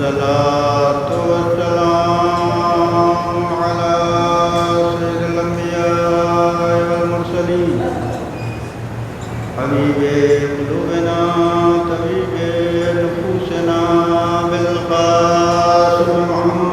والصلاة والسلام على سيد الأنبياء والمرسلين حبيب قلوبنا طبيب نفوسنا بالقاسم محمد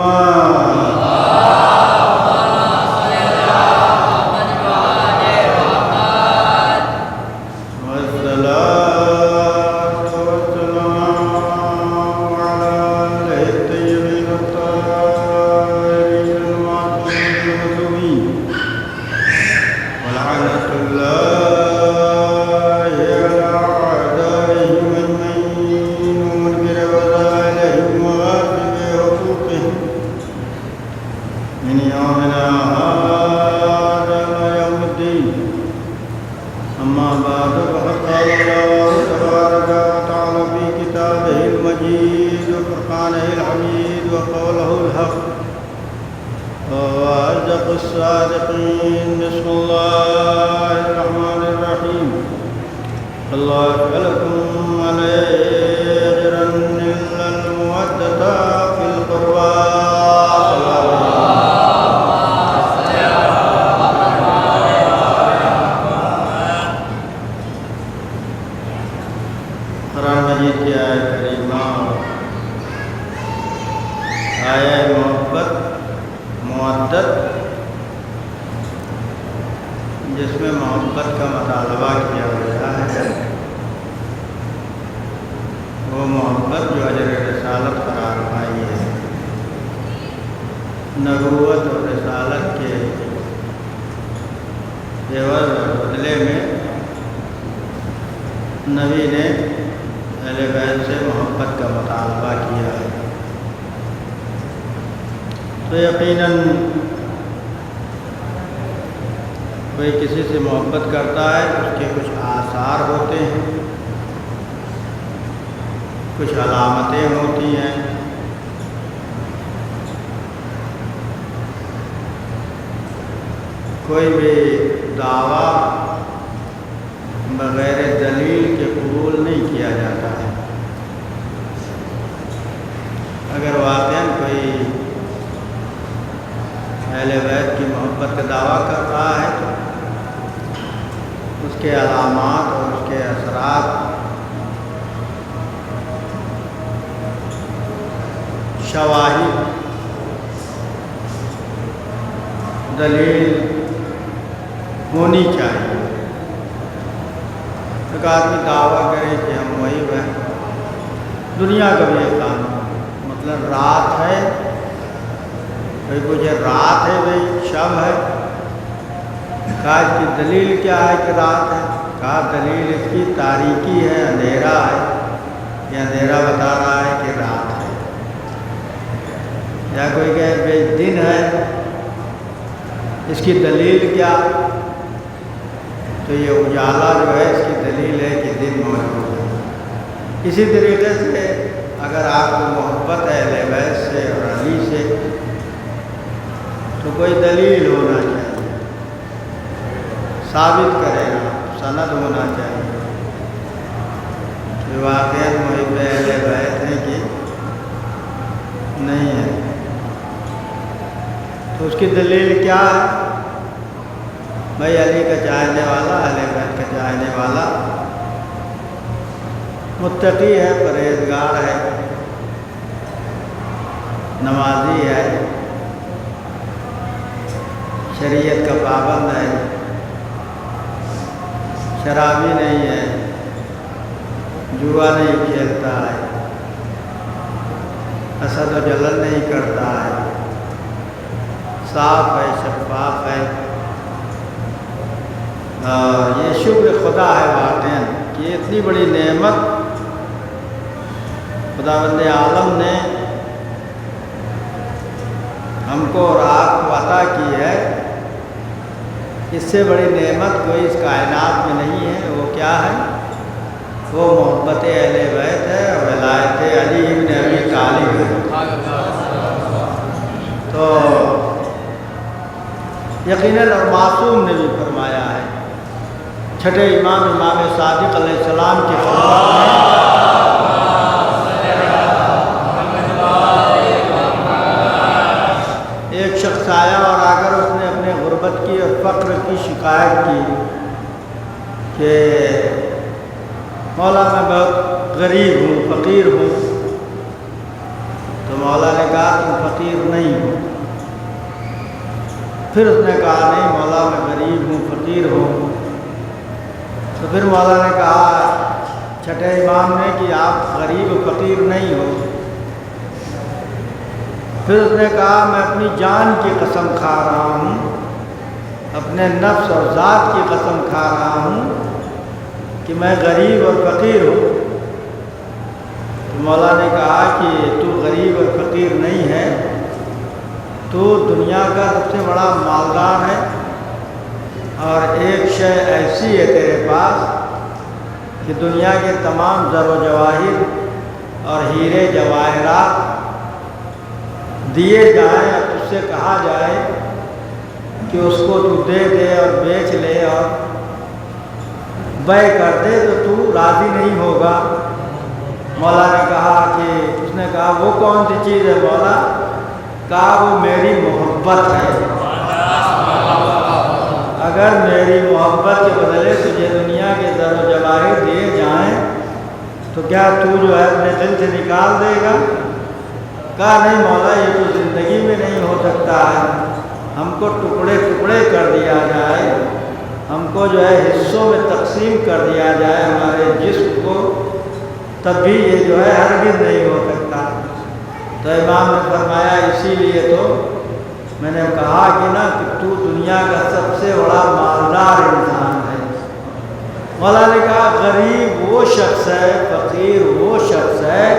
الصادقين. بسم الله الرحمن الرحيم. الله لكم عليه أجرا إلا المودة في القربى. قرآن مجید کی آیت کریمہ آیت محبت مودت جس میں محبت کا مطالبہ کیا گیا ہے، وہ محبت جو اجر رسالت قرار پائی ہے، نبوت اور رسالت کے عوض اور بدلے میں نبی نے اہل بیت سے محبت کا مطالبہ کیا ہے، تو یقیناً کوئی کسی سے محبت کرتا ہے اس کے کچھ آثار ہوتے ہیں، کچھ علامتیں ہوتی ہیں۔ کوئی بھی دعویٰ بغیر دلیل کے قبول نہیں کیا جاتا ہے۔ اگر واقعاً کوئی اہل بیت کی محبت کا دعویٰ کر رہا ہے تو اس کے علامات اور اس کے اثرات شواہد دلیل ہونی چاہیے۔ ایک آدمی دعویٰ کرے کہ ہم وہی ہیں، دنیا کا بھی ایک قانون، مطلب رات ہے، بھائی مجھے رات ہے، بھائی شب ہے، کہا اس کی دلیل کیا ہے کہ رات ہے؟ کہا دلیل اس کی تاریکی ہے، اندھیرا ہے، یہ اندھیرا بتا رہا ہے کہ رات ہے۔ یا کوئی کہے بھائی دن ہے، اس کی دلیل کیا؟ تو یہ اجالا جو ہے اس کی دلیل ہے کہ دن موجود ہے۔ اسی طریقے سے اگر آپ کو محبت ہے اہل بیت سے اور علی سے تو کوئی دلیل ہونا چاہیے، ثابت کرے گا، سند ہونا چاہیے کہ واقعاً محب اہل بیت ہیں کہ نہیں ہے۔ تو اس کی دلیل کیا ہے؟ بھائی علی کا چاہنے والا، اہل بیت کا چاہنے والا متقی ہے، پرہیزگار ہے، نمازی ہے، شریعت کا پابند ہے، شرابی نہیں ہے، جوا نہیں کھیلتا ہے، حسد و جلن نہیں کرتا ہے، صاف ہے، شفاف ہے، یہ شکر خدا ہے واقعاً کہ اتنی بڑی نعمت خداوند عالم نے ہم کو اور آپ کو عطا کی ہے۔ اس سے بڑی نعمت کوئی اس کائنات میں نہیں ہے۔ وہ کیا ہے؟ وہ محبت اہل بیت ہے اور ولایت علی ابن ابی طالب ہے۔ تو یقیناً اور معصوم نے بھی فرمایا ہے، چھٹے امام صادق علیہ السلام کے فرمان میں شکایت کی کہ مولا میں بہت غریب ہوں، فقیر ہوں. تو مولا نے کہا تم فقیر نہیں ہو. پھر اس نے کہا نہیں مولا میں غریب ہوں، فقیر ہوں. تو پھر مولا نے کہا چھٹے امام نے کہ آپ غریب و فقیر نہیں ہو. پھر اس نے کہا میں اپنی جان کی قسم کھا رہا ہوں، اپنے نفس اور ذات کی قسم کھا رہا ہوں کہ میں غریب اور فقیر ہوں. تو مولا نے کہا کہ تو غریب اور فقیر نہیں ہے، تو دنیا کا سب سے بڑا مالدار ہے، اور ایک شے ایسی ہے تیرے پاس کہ دنیا کے تمام زر و جواہر اور ہیرے جواہرات دیے جائیں اور تجھ سے کہا جائے کہ اس کو تو دے دے اور بیچ لے اور بیع کر دے، تو تو راضی نہیں ہوگا. مولا نے کہا کہ اس نے کہا وہ کون سی چیز ہے مولا؟ کہا وہ میری محبت ہے. اگر میری محبت کے بدلے تجھے دنیا کے زر و جواہر دیے جائیں تو کیا تو جو ہے اپنے دل سے نکال دے گا؟ کہا نہیں مولا یہ تو زندگی میں نہیں ہو سکتا ہے. ہم کو ٹکڑے ٹکڑے کر دیا جائے، ہم کو جو ہے حصوں میں تقسیم کر دیا جائے ہمارے جسم کو، تب بھی یہ جو ہے ہرگز نہیں ہو سکتا. تو امام نے فرمایا اسی لیے تو میں نے کہا کہ نا کہ تو دنیا کا سب سے بڑا مالدار انسان ہے. مولا نے کہا غریب وہ شخص ہے، فقیر وہ شخص ہے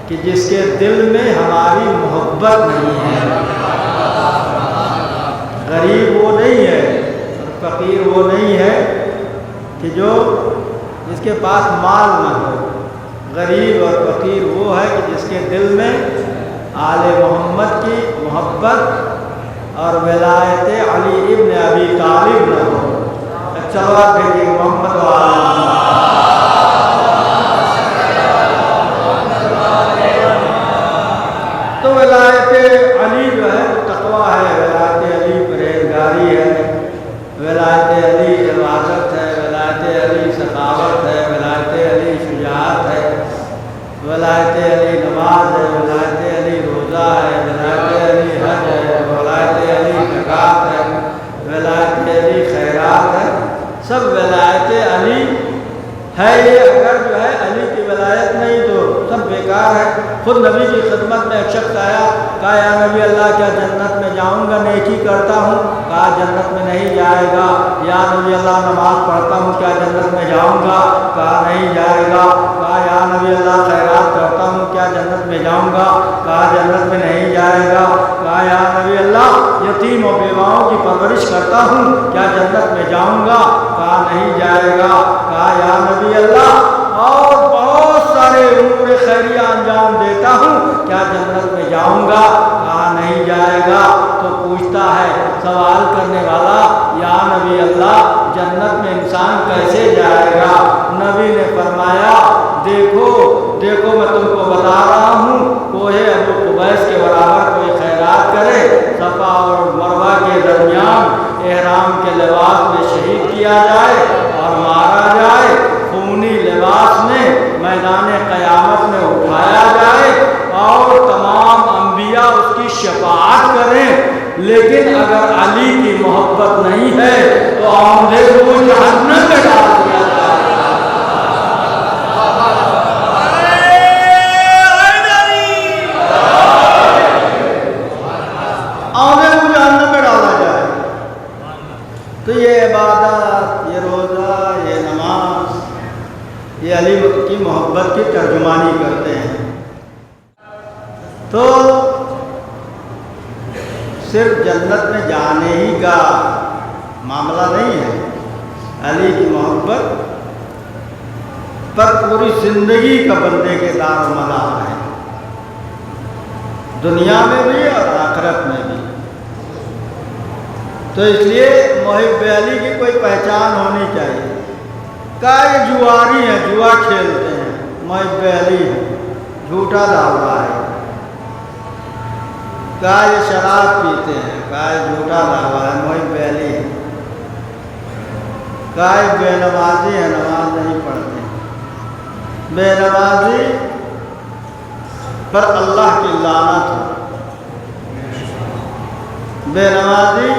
کہ جس کے دل میں ہماری محبت نہیں ہے. غریب وہ نہیں ہے، فقیر وہ نہیں ہے کہ جس کے پاس مال نہ ہو. غریب اور فقیر وہ ہے کہ جس کے دل میں آل محمد کی محبت اور ولایت علی ابن ابی طالب نہ ہو. چلو بھیجیے محمد و تو ولایت علی جو ہے تقویٰ ہے، ولایت علی پرہیزگاری ہے، ولایت علی عبادت ہے، ولایت علی سخاوت ہے، ولایت علی شجاعت ہے، ولایت علی نماز ہے، ولایت علی روزہ ہے، ولایت علی حج ہے، ولایت علی زکوٰۃ ہے، ولایت علی خیرات ہے. سب ولایت علی ہے. یہ اگر جو ہے علی کی ولایت نہیں تو سب بیکار ہے. خود نبی کی خدمت میں ایک شخص آیا، کہا یا نبی اللہ کیا جنت میں جاؤں گا؟ نیکی کرتا ہوں. کہا جنت میں نہیں جائے گا. یا نبی اللہ نماز پڑھتا ہوں، کیا جنت میں جاؤں گا؟ کہا نہیں جائے گا. کہا یا نبی اللہ خیرات کرتا ہوں، کیا جنت میں جاؤں گا؟ کہا جنت میں نہیں جائے گا. کہا یا نبی اللہ یتیم و بیواؤں کی پرورش کرتا ہوں، کیا جنت میں جاؤں گا؟ کہا نہیں جائے گا. کہا یا نبی اللہ اور بہت سارے امور خیریہ انجام دیتا ہوں، کیا جنت میں جاؤں گا؟ کہا نہیں جائے گا. تو پوچھتا ہے سوال کرنے والا، یا نبی اللہ جنت میں انسان کیسے جائے گا؟ نبی نے فرمایا دیکھو میں تم کو بتا رہا ہوں، کوہ ابو قبیس کے برابر کوئی خیرات کرے، صفا اور مروہ کے درمیان احرام کے لباس میں شہید کیا جائے اور مارا جائے، خونی لباس میں میدان قیامت میں اٹھایا جائے اور تمام انبیاء اس کی شفاعت کریں، لیکن اگر علی کی محبت نہیں ہے تو آمدے کو جہنم میں ڈال دیا جائے. تو یہ عبادت، یہ روزہ، یہ نماز، یہ علی کی محبت کی ترجمانی کرتے ہیں. تو صرف جنت میں جانے ہی کا معاملہ نہیں ہے، علی کی محبت پر پوری زندگی کا بندے کے دار و مدار ہے، دنیا میں بھی اور آخرت میں بھی. تو اس لیے محب علی کی کوئی پہچان ہونی چاہیے. کہا یہ جواری ہیں، جوا کھیلتے ہیں، محب علی ہے، جھوٹا دعویٰ ہے. کہا یہ شراب پیتے ہیں، کہا یہ جھوٹا دعویٰ ہے، محب علی ہے. کہا بے نمازی ہے، نماز نہیں پڑھتے۔ بے نمازی پر اللہ کی لعنت ہو، بے نمازی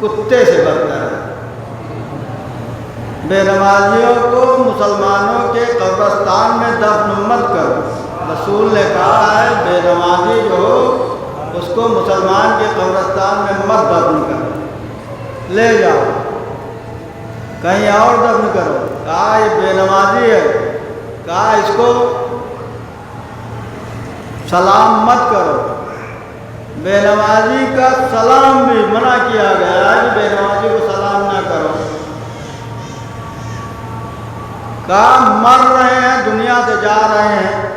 کتے سے بدتر ہے۔ بے نمازیوں کو مسلمانوں کے قبرستان میں دفن مت کرو۔ رسول نے کہا ہے بے نمازی جو ہو اس کو مسلمان کے قبرستان میں مت دفن کرو، لے جاؤ کہیں اور دفن کرو۔ کہا یہ بے نمازی ہے، کہا اس کو سلام مت کرو۔ بے نمازی کا سلام بھی منع کیا گیا ہے کہ بے نمازی کو سلام نہ کرو۔ کہا مر رہے ہیں، دنیا سے جا رہے ہیں،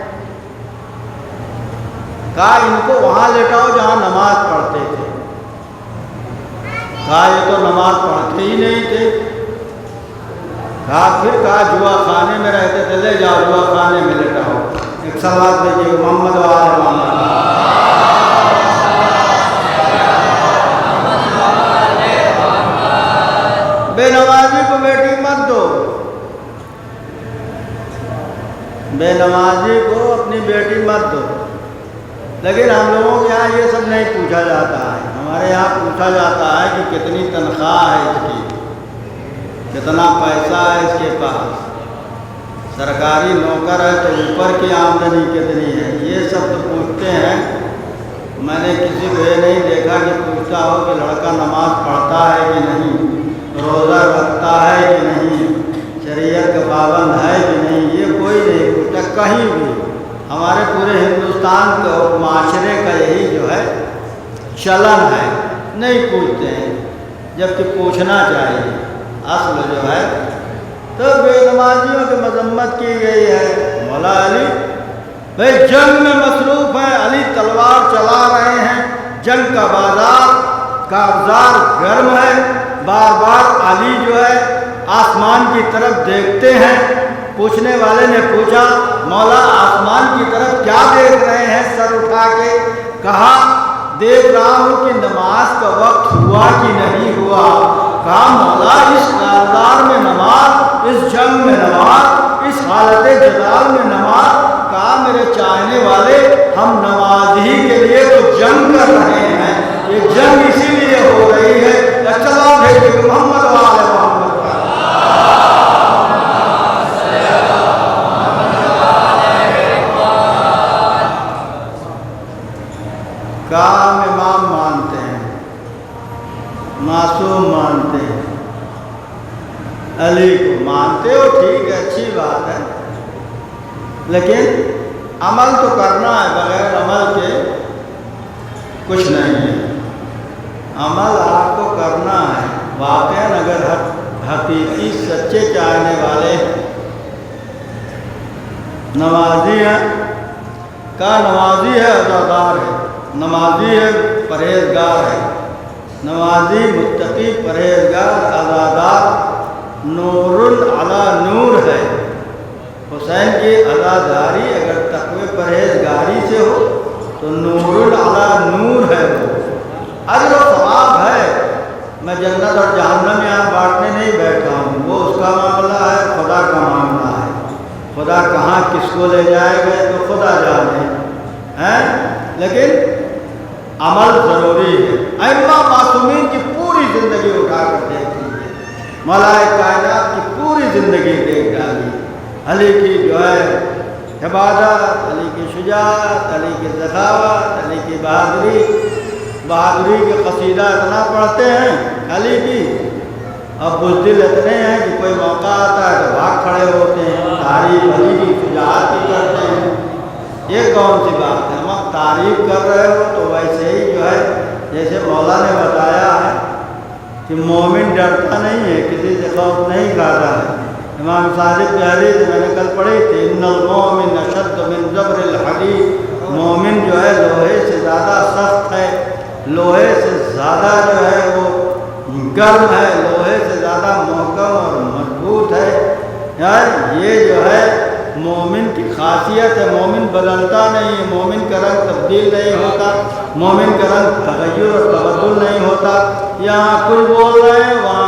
کہا ان کو وہاں لٹاؤ جہاں نماز پڑھتے تھے۔ کہا یہ تو نماز پڑھتے ہی نہیں تھے۔ کہا پھر کہا جوا خانے میں رہتے تھے، لے جاؤ جوا خانے میں لٹاؤ۔ ایک صلوات دیجیے محمد و آل محمد۔ بے نمازی کو بیٹی مت دو، بے نمازی کو اپنی بیٹی مت دو۔ لیکن ہم لوگوں کے یہاں یہ سب نہیں پوچھا جاتا ہے۔ ہمارے یہاں پوچھا جاتا ہے کہ کتنی تنخواہ ہے اس کی، کتنا پیسہ ہے اس کے پاس، سرکاری نوکر ہے تو اوپر کی آمدنی کتنی ہے، یہ سب تو پوچھتے ہیں۔ میں نے کسی کو یہ نہیں دیکھا کہ پوچھتا ہو کہ لڑکا نماز پڑھتا ہے کہ نہیں، روزہ رکھتا ہے کہ نہیں، شریعت کا پابند ہے کہ نہیں، یہ کوئی نہیں پوچھتا کہیں بھی۔ ہمارے پورے ہندوستان کو معاشرے کا یہی جو ہے چلن ہے، نہیں پوچھتے ہیں، جبکہ پوچھنا چاہیے۔ اصل جو ہے تو بے نمازیوں کی مذمت کی گئی ہے۔ مولا علی بھائی جنگ میں مصروف ہیں، علی تلوار چلا رہے ہیں، جنگ کا بازار کا ابزار گرم ہے، بار بار علی جو ہے آسمان کی طرف دیکھتے ہیں۔ پوچھنے والے نے پوچھا مولا آسمان کی طرف کیا دیکھ رہے ہیں سر اٹھا کے؟ کہا دیکھ رہا ہوں کہ نماز کا وقت ہوا کہ نہیں ہوا۔ کہا مولا اس کارزار میں نماز، اس جنگ میں نماز، اس حالت جلال میں نماز؟ کہا میرے چاہنے والے ہم نماز ہی کے لیے تو جنگ کر رہے ہیں، یہ جنگ اسی لیے ہو رہی ہے۔ چلا بھیجے محمد و آل محمد۔ کام امام مانتے ہیں، معصوم مانتے ہیں، علی کو مانتے ہو ٹھیک ہے، اچھی بات ہے، لیکن عمل تو کرنا ہے، بغیر عمل کے کچھ نہیں ہے۔ عمل آپ کو کرنا ہے۔ واقعاً اگر حقیقی سچے چاہنے والے نمازی ہیں، کا نمازی ہے عزادار ہے، نمازی ہے پرہیزگار ہے، نمازی متقی پرہیزگار عزادار نور علی نور ہے۔ حسین کی عزاداری اگر تقوی پرہیزگاری سے ہو تو نور علی نور ہے، وہ اجر و ثواب ہے۔ میں جنت اور جہنم یہاں بانٹنے نہیں بیٹھا ہوں، وہ اس کا معاملہ ہے، خدا کا معاملہ ہے۔ خدا کہاں کس کو لے جائے گا تو خدا جانے ہیں، لیکن عمل ضروری ہے۔ ائمہ معصومین کی پوری زندگی اٹھا کر دیکھ لیجیے، مولائے کائنات کی پوری زندگی دیکھ ڈالی۔ علی کی جو ہے عبادت، علی کی شجاعت، علی کی ذخاوت، علی کی بہادری کے قصیدہ اتنا پڑھتے ہیں علی کی، اب بزدل اتنے ہیں کہ کوئی موقع آتا ہے تو بھاگ کھڑے ہوتے ہیں، تعریف علی کی شجاعت کی کرتے ہیں۔ یہ کون سی بات ہے؟ ہم تعریف کر رہے ہو تو ویسے ہی جو ہے جیسے مولا نے بتایا ہے کہ مومن ڈرتا نہیں ہے، کسی سے خوف نہیں کھاتا ہے۔ امام صادق کی حدیث میں نے کل پڑھی تھی، ان المؤمن اشد من جبر الحدید، مومن جو ہے لوہے سے زیادہ سخت ہے، لوہے سے زیادہ جو ہے وہ گرم ہے، لوہے سے زیادہ محکم اور مضبوط ہے۔ یار یہ جو ہے مومن کی خاصیت ہے، مومن بدلتا نہیں ہے، مومن کا رنگ تبدیل نہیں ہوتا، مومن کا رنگ تغیر اور تبدل نہیں ہوتا۔ یہاں کچھ بول رہے ہیں، وہاں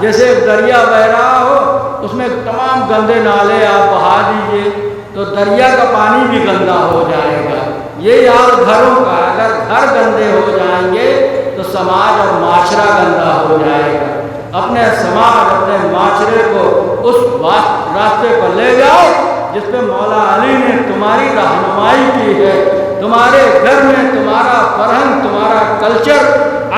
جیسے ایک دریا بہ رہا ہو، اس میں تمام گندے نالے آپ بہا دیجئے تو دریا کا پانی بھی گندا ہو جائے گا۔ یہ حال گھروں کا، اگر گھر گندے ہو جائیں گے تو سماج اور معاشرہ گندا ہو جائے گا۔ اپنے سماج، اپنے معاشرے کو اس راستے پر لے جاؤ جس پہ مولا علی نے تمہاری رہنمائی کی ہے۔ تمہارے گھر میں تمہارا فرہنگ، تمہارا کلچر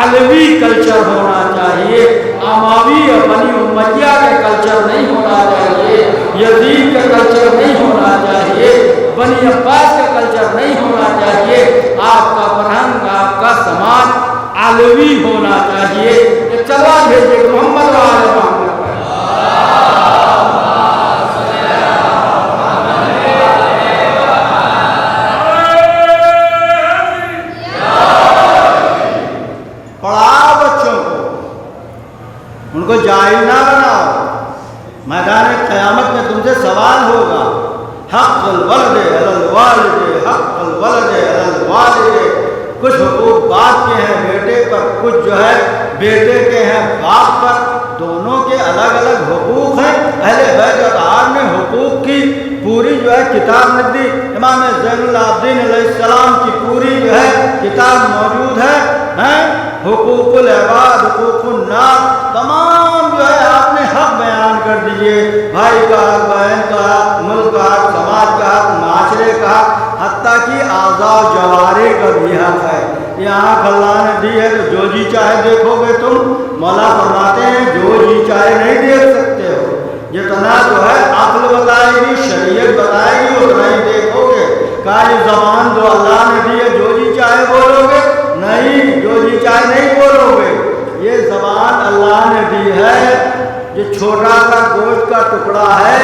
علوی کلچر ہونا چاہیے، اموی اور بنی امیہ کا کلچر نہیں ہونا چاہیے، یزید کا کلچر نہیں ہونا چاہیے، بنی عباس کا کلچر نہیں ہونا چاہیے۔ آپ کا فرہنگ، آپ کا سماج علوی ہونا چاہیے۔ یہ چلا بھیجے محمد وآل محمد۔ ان کو جاہل نہ بناؤ، میدان قیامت میں تم سے سوال ہوگا۔ حق الولد علی الوالد، حق الولد علی الوالد۔ کچھ حقوق باپ کے ہیں بیٹے پر، کچھ جو ہے بیٹے کے ہیں باپ پر، دونوں کے الگ الگ حقوق ہیں۔ اہل بیت اطہار نے حقوق کی پوری جو ہے کتاب لکھ دی۔ امام زین العابدین علیہ السلام کی پوری جو ہے کتاب موجود ہے۔ حقوق العباد، حقوق الناس، تمام جو ہے آپ نے حق بیان کر دیجئے۔ بھائی کا حق، بہن کا حق، ملک کا حق، سماج کا حق، معاشرے کا حق، حتیٰ کہ اعضاء و جوارے کا بھی حق ہے۔ یہ آنکھ اللہ نے دی ہے تو جو جی چاہے دیکھو گے تم۔ مولا فرماتے ہیں جو جی چاہے نہیں دیکھ سکتے ہو، جتنا جو ہے عقل بتائے گی، شریعت بتائے گی، اتنا ہی دیکھو گے۔ کہا یہ زبان جو اللہ نے دی ہے جو جی چاہے بولو گے؟ نہیں، جو جی چاہے نہیں بولو گے۔ یہ زبان اللہ نے دی ہے، یہ چھوٹا سا گوشت کا ٹکڑا ہے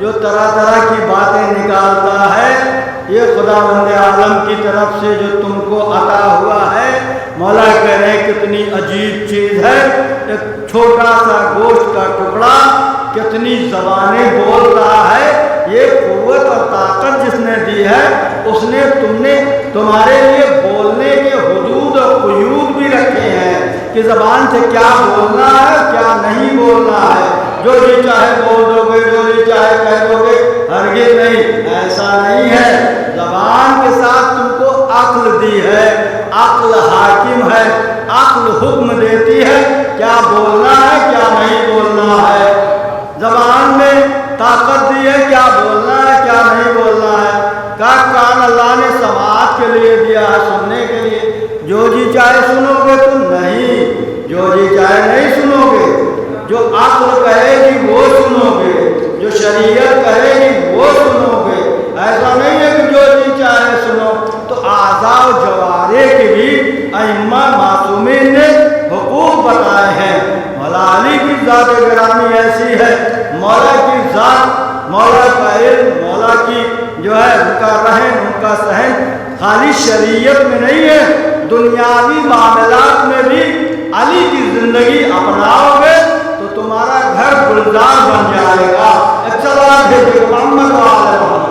جو طرح طرح کی باتیں نکالتا ہے، یہ خداوند عالم کی طرف سے جو تم کو عطا ہوا ہے۔ مولا کہہ رہے ہیں کتنی عجیب چیز ہے، ایک چھوٹا سا گوشت کا ٹکڑا کتنی زبانیں بول رہا ہے۔ یہ قوت اور طاقت جس نے دی ہے، اس نے تمہارے لیے بولنے کے حدود اور قیود بھی رکھے ہیں کہ زبان سے کیا بولنا ہے، کیا نہیں بولنا ہے۔ جو جی چاہے بول دو گے، جو جی چاہے کہہ دو گے، ہرگز نہیں، ایسا نہیں ہے۔ زبان کے ساتھ تم کو عقل دی ہے، عقل حاکم ہے، عقل حکم دیتی ہے کیا بولنا ہے، کیا نہیں بولنا ہے۔ زبان میں طاقت دی ہے کیا بولنا ہے، کیا نہیں بولنا ہے۔ کان اللہ نے سماعت کے لیے دیا ہے، سننے کے لیے۔ جو جی چاہے سنو گے تم، نہیں، جو جی چاہے نہیں سنو گے۔ جو عقل کہے گی وہ سنو گے، جو شریعت کہے گی وہ سنو گے۔ ایسا نہیں ہے کہ جو جی چاہے سنو۔ تو اعضاء و جوارے کے بھی ائمہ معصومین نے حقوق بتائے ہیں۔ مولا علی کی ذات گرامی ایسی ہے، مولا کی ذات، مولا کا علم، مولا کی جو ہے ان کا رہن، ان کا سہن خالی شریعت میں نہیں ہے، دنیاوی معاملات میں بھی علی کی زندگی اپناؤ گے تو تمہارا گھر گلزار بن جائے گا۔ چلا بھیجے محمد وآل محمد۔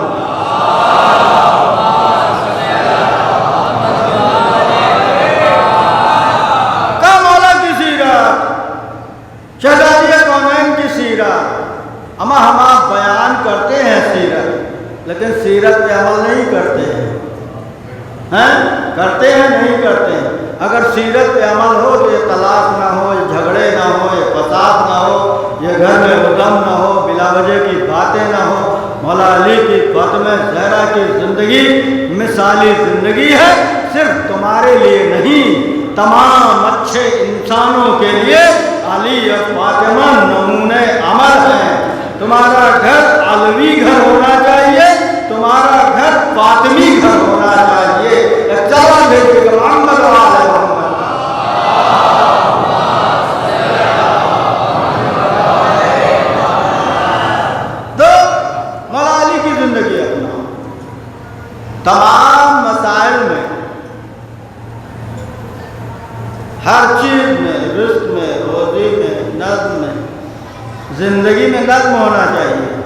کا مولا کی سیرت، شہزادی کونین کی سیرت، ہم آپ بیان کرتے ہیں سیرت، لیکن سیرت پہ عمل نہیں کرتے ہیں۔ کرتے ہیں نہیں کرتے ہیں۔ اگر سیرت پہ عمل ہو تو یہ طلاق نہ ہو، یہ جھگڑے نہ ہو، یہ فساد نہ ہو، یہ گھر میں غم نہ ہو، بلا وجہ کی باتیں نہ ہو۔ مولا علی کی فاطمہ زہرا کی زندگی مثالی زندگی ہے، صرف تمہارے لیے نہیں، تمام اچھے انسانوں کے لیے علی اور فاطمہ نمونے عمل ہیں۔ تمہارا گھر علوی گھر ہونا چاہیے، تمہارا گھر فاطمی گھر ہونا چاہیے۔ چلا بھیجے گا محمد وآل محمد۔ تو مولا علی کی زندگی اپنا تمام مسائل میں، ہر چیز میں، رزق میں، روزی میں، نظم میں، زندگی میں نظم ہونا چاہیے۔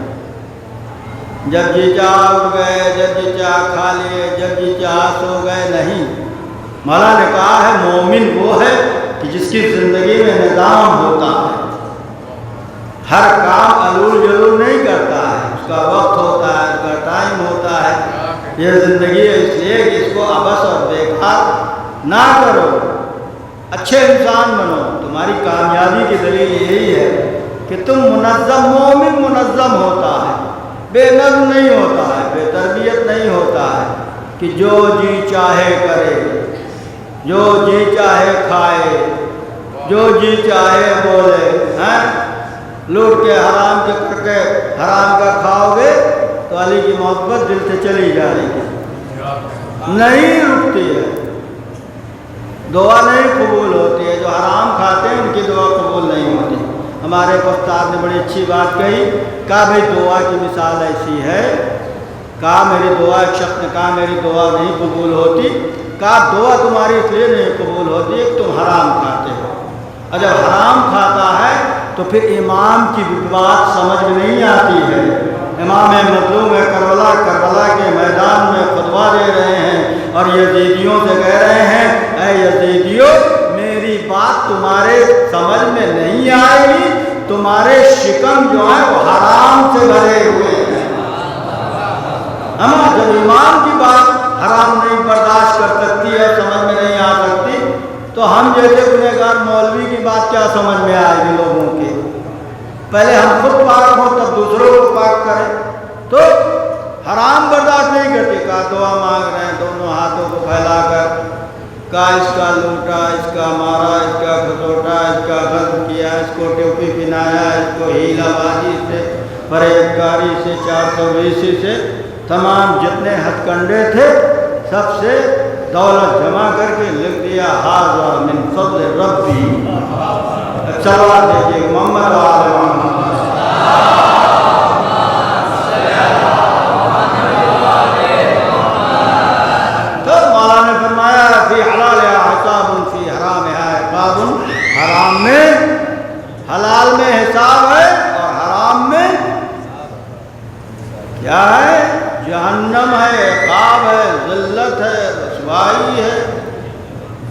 جب جی چاہ اٹھ گئے، جب جی چاہ کھا لیے، جب جی چاہ سو گئے، نہیں۔ مولا نے کہا ہے مومن وہ ہے کہ جس کی زندگی میں نظام ہوتا ہے، ہر کام علول جلول نہیں کرتا ہے، اس کا وقت ہوتا ہے، اس کا ٹائم ہوتا ہے۔ یہ زندگی ہے، اس لیے کہ اس کو عبث اور بیکار نہ کرو، اچھے انسان بنو۔ تمہاری کامیابی کی دلیل یہی ہے کہ تم منظم، مومن منظم ہوتا ہے، بے نظم نہیں ہوتا ہے، بے تربیت نہیں ہوتا ہے کہ جو جی چاہے کرے، جو جی چاہے کھائے، جو جی چاہے بولے، لوٹ کے حرام کے کر کے حرام کا کھاؤ گے تو علی کی محبت دل سے چلی جائے گی، نہیں رکتی ہے، دعا نہیں قبول ہوتی ہے۔ جو حرام کھاتے ہیں ان کی دعا قبول نہیں ہوتی۔ ہمارے استاد نے بڑی اچھی بات کہی، کہا بھئی دعا کی مثال ایسی ہے، کہا میری دعا، ایک شخص نے کہا میری دعا نہیں قبول ہوتی، کہا دعا تمہاری اس لیے نہیں قبول ہوتی کہ تم حرام کھاتے ہو، اور جب حرام کھاتا ہے تو پھر امام کی بات سمجھ میں نہیں آتی ہے۔ امام مظلوم کربلا کے میدان میں خطبہ دے رہے ہیں اور یزیدیوں سے کہہ رہے ہیں، اے یزیدیوں میری بات تمہارے سمجھ میں نہیں آئے گی، تمہارے شکم جو ہیں وہ حرام سے بھرے ہوئے ہیں۔ جب امام کی بات حرام نہیں برداشت کر سکتی ہے، سمجھ میں نہیں آ سکتی، تو ہم جیسے گنہگار مولوی کی بات کیا سمجھ میں آئے گی لوگوں کے؟ پہلے ہم خود پاک ہوں تب دوسروں کو پاک کریں۔ تو حرام برداشت نہیں کرتے، کہا دعا مانگ رہے ہیں دونوں ہاتھوں کو پھیلا کر، کہا اس کا لوٹا، اس کا مارا، اس کا کھسوٹا، اس کا غضب کیا، اس کو ٹوپی پہنایا، اس کو ہیلا بازی سے، فریب کاری سے، 420 سے، تمام جتنے ہتھ کنڈے تھے سب سے دولت جمع کر کے لکھ دیا ھذا من فضل ربی۔ چلوا دیجیے محمد آل محمد۔ تو مولانا نے فرمایا فی حلالہا حساب فی حرامہا عقاب، حرام میں حلال میں حساب ہے اور حرام میں کیا ہے؟ جہنم ہے، عقاب ہے، ذلت ہے، رسوائی ہے۔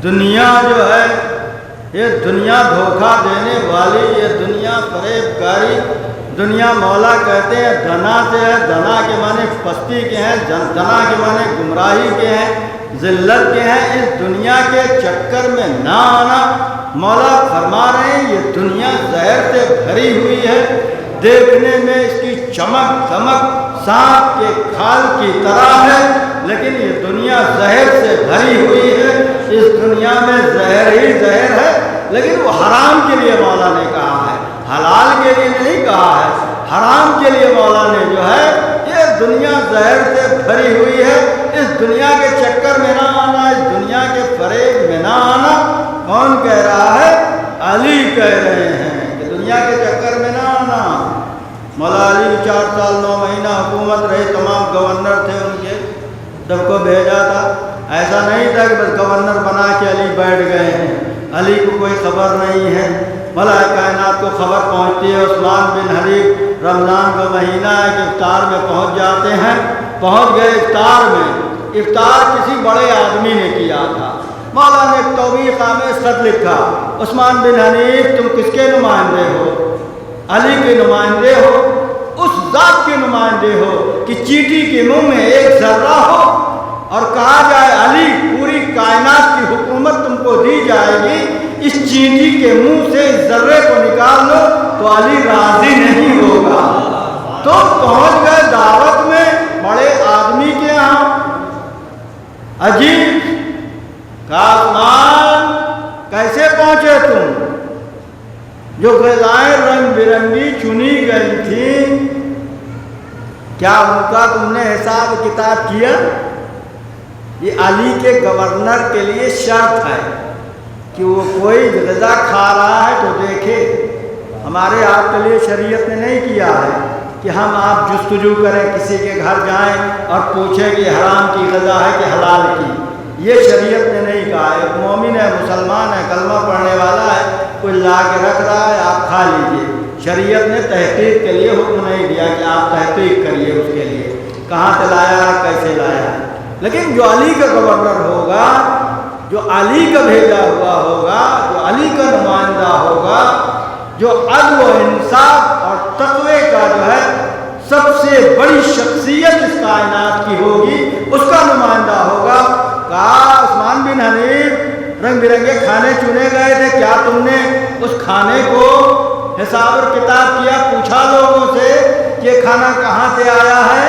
دنیا جو ہے یہ دنیا دھوکہ دینے والی، یہ دنیا فریب کاری، دنیا مولا کہتے ہیں دنا سے ہے، دنا کے معنی پستی کے ہیں، دنا کے معنی گمراہی کے ہیں، ذلت کے ہیں۔ اس دنیا کے چکر میں نہ آنا، مولا فرما رہے ہیں یہ دنیا زہر سے بھری ہوئی ہے، دیکھنے میں اس کی چمک دمک سانپ کے کھال کی طرح ہے، لیکن یہ دنیا زہر سے بھری ہوئی ہے، اس دنیا میں زہر ہی زہر ہے، لیکن وہ حرام کے لیے مولا نے کہا ہے، حلال کے لیے نہیں کہا ہے۔ حرام کے لیے مولا نے جو ہے یہ دنیا زہر سے بھری ہوئی ہے، اس دنیا کے چکر میں نہ آنا، اس دنیا کے فریب میں نہ آنا۔ کون کہہ رہا ہے؟ علی کہہ رہے ہیں کہ دنیا کے چکر میں نہ آنا۔ مولا علی 4 سال 9 مہینہ حکومت رہی، تمام گورنر تھے ان کے، سب کو بھیجا تھا، ایسا نہیں تھا کہ بس گورنر بنا کے علی بیٹھ گئے ہیں، علی کو کوئی خبر نہیں ہے۔ مولا کائنات کو خبر پہنچتی ہے، عثمان بن حنیف رمضان کا مہینہ ہے کہ افطار میں پہنچ جاتے ہیں، پہنچ گئے افطار میں، افطار کسی بڑے آدمی نے کیا تھا، مولا نے توبیخہ میں خط لکھا، عثمان بن حنیف تم کس کے نمائندے ہو؟ علی کے نمائندے ہو، اس ذات کے نمائندے ہو کہ چیٹی کے منہ میں ایک ذرہ ہو اور کہا جائے علی پوری کائنات کی حکومت تم کو دی جائے گی، اس چیٹی کے منہ سے اس ذرے کو نکال لو تو علی راضی نہیں ہوگا۔ تو پہنچ گئے دعوت میں بڑے آدمی کے ہاں، عجیب کہا عثمان کیسے پہنچے تم؟ جو غذائیں رنگ برنگی چنی گئی تھیں، کیا ان کا تم نے حساب کتاب کیا؟ یہ علی کے گورنر کے لیے شرط ہے کہ وہ کوئی غذا کھا رہا ہے تو دیکھے۔ ہمارے آپ کے لیے شریعت نے نہیں کیا ہے کہ ہم آپ جستجو کریں، کسی کے گھر جائیں اور پوچھیں کہ حرام کی غذا ہے کہ حلال کی، یہ شریعت نے نہیں کہا۔ ایک مومن ہے، مسلمان ہے، کلمہ پڑھنے والا ہے، کوئی لا کے رکھ رہا ہے آپ کھا لیجئے، شریعت نے تحقیق کے لیے حکم نہیں دیا کہ آپ تحقیق کریے اس کے لیے کہاں سے لایا کیسے لایا۔ لیکن جو علی کا گورنر ہوگا، جو علی کا بھیجا ہوا ہوگا، جو علی کا نمائندہ ہوگا، جو عدل و انصاف اور تقوی کا جو ہے سب سے بڑی شخصیت اس کائنات کی ہوگی، اس کا نمائندہ ہوگا۔ کہا عثمان بن حنیف رنگ برنگے کھانے چنے گئے تھے، کیا تم نے اس کھانے کو حساب اور کتاب کیا؟ پوچھا لوگوں سے کہ یہ کھانا کہاں سے آیا ہے؟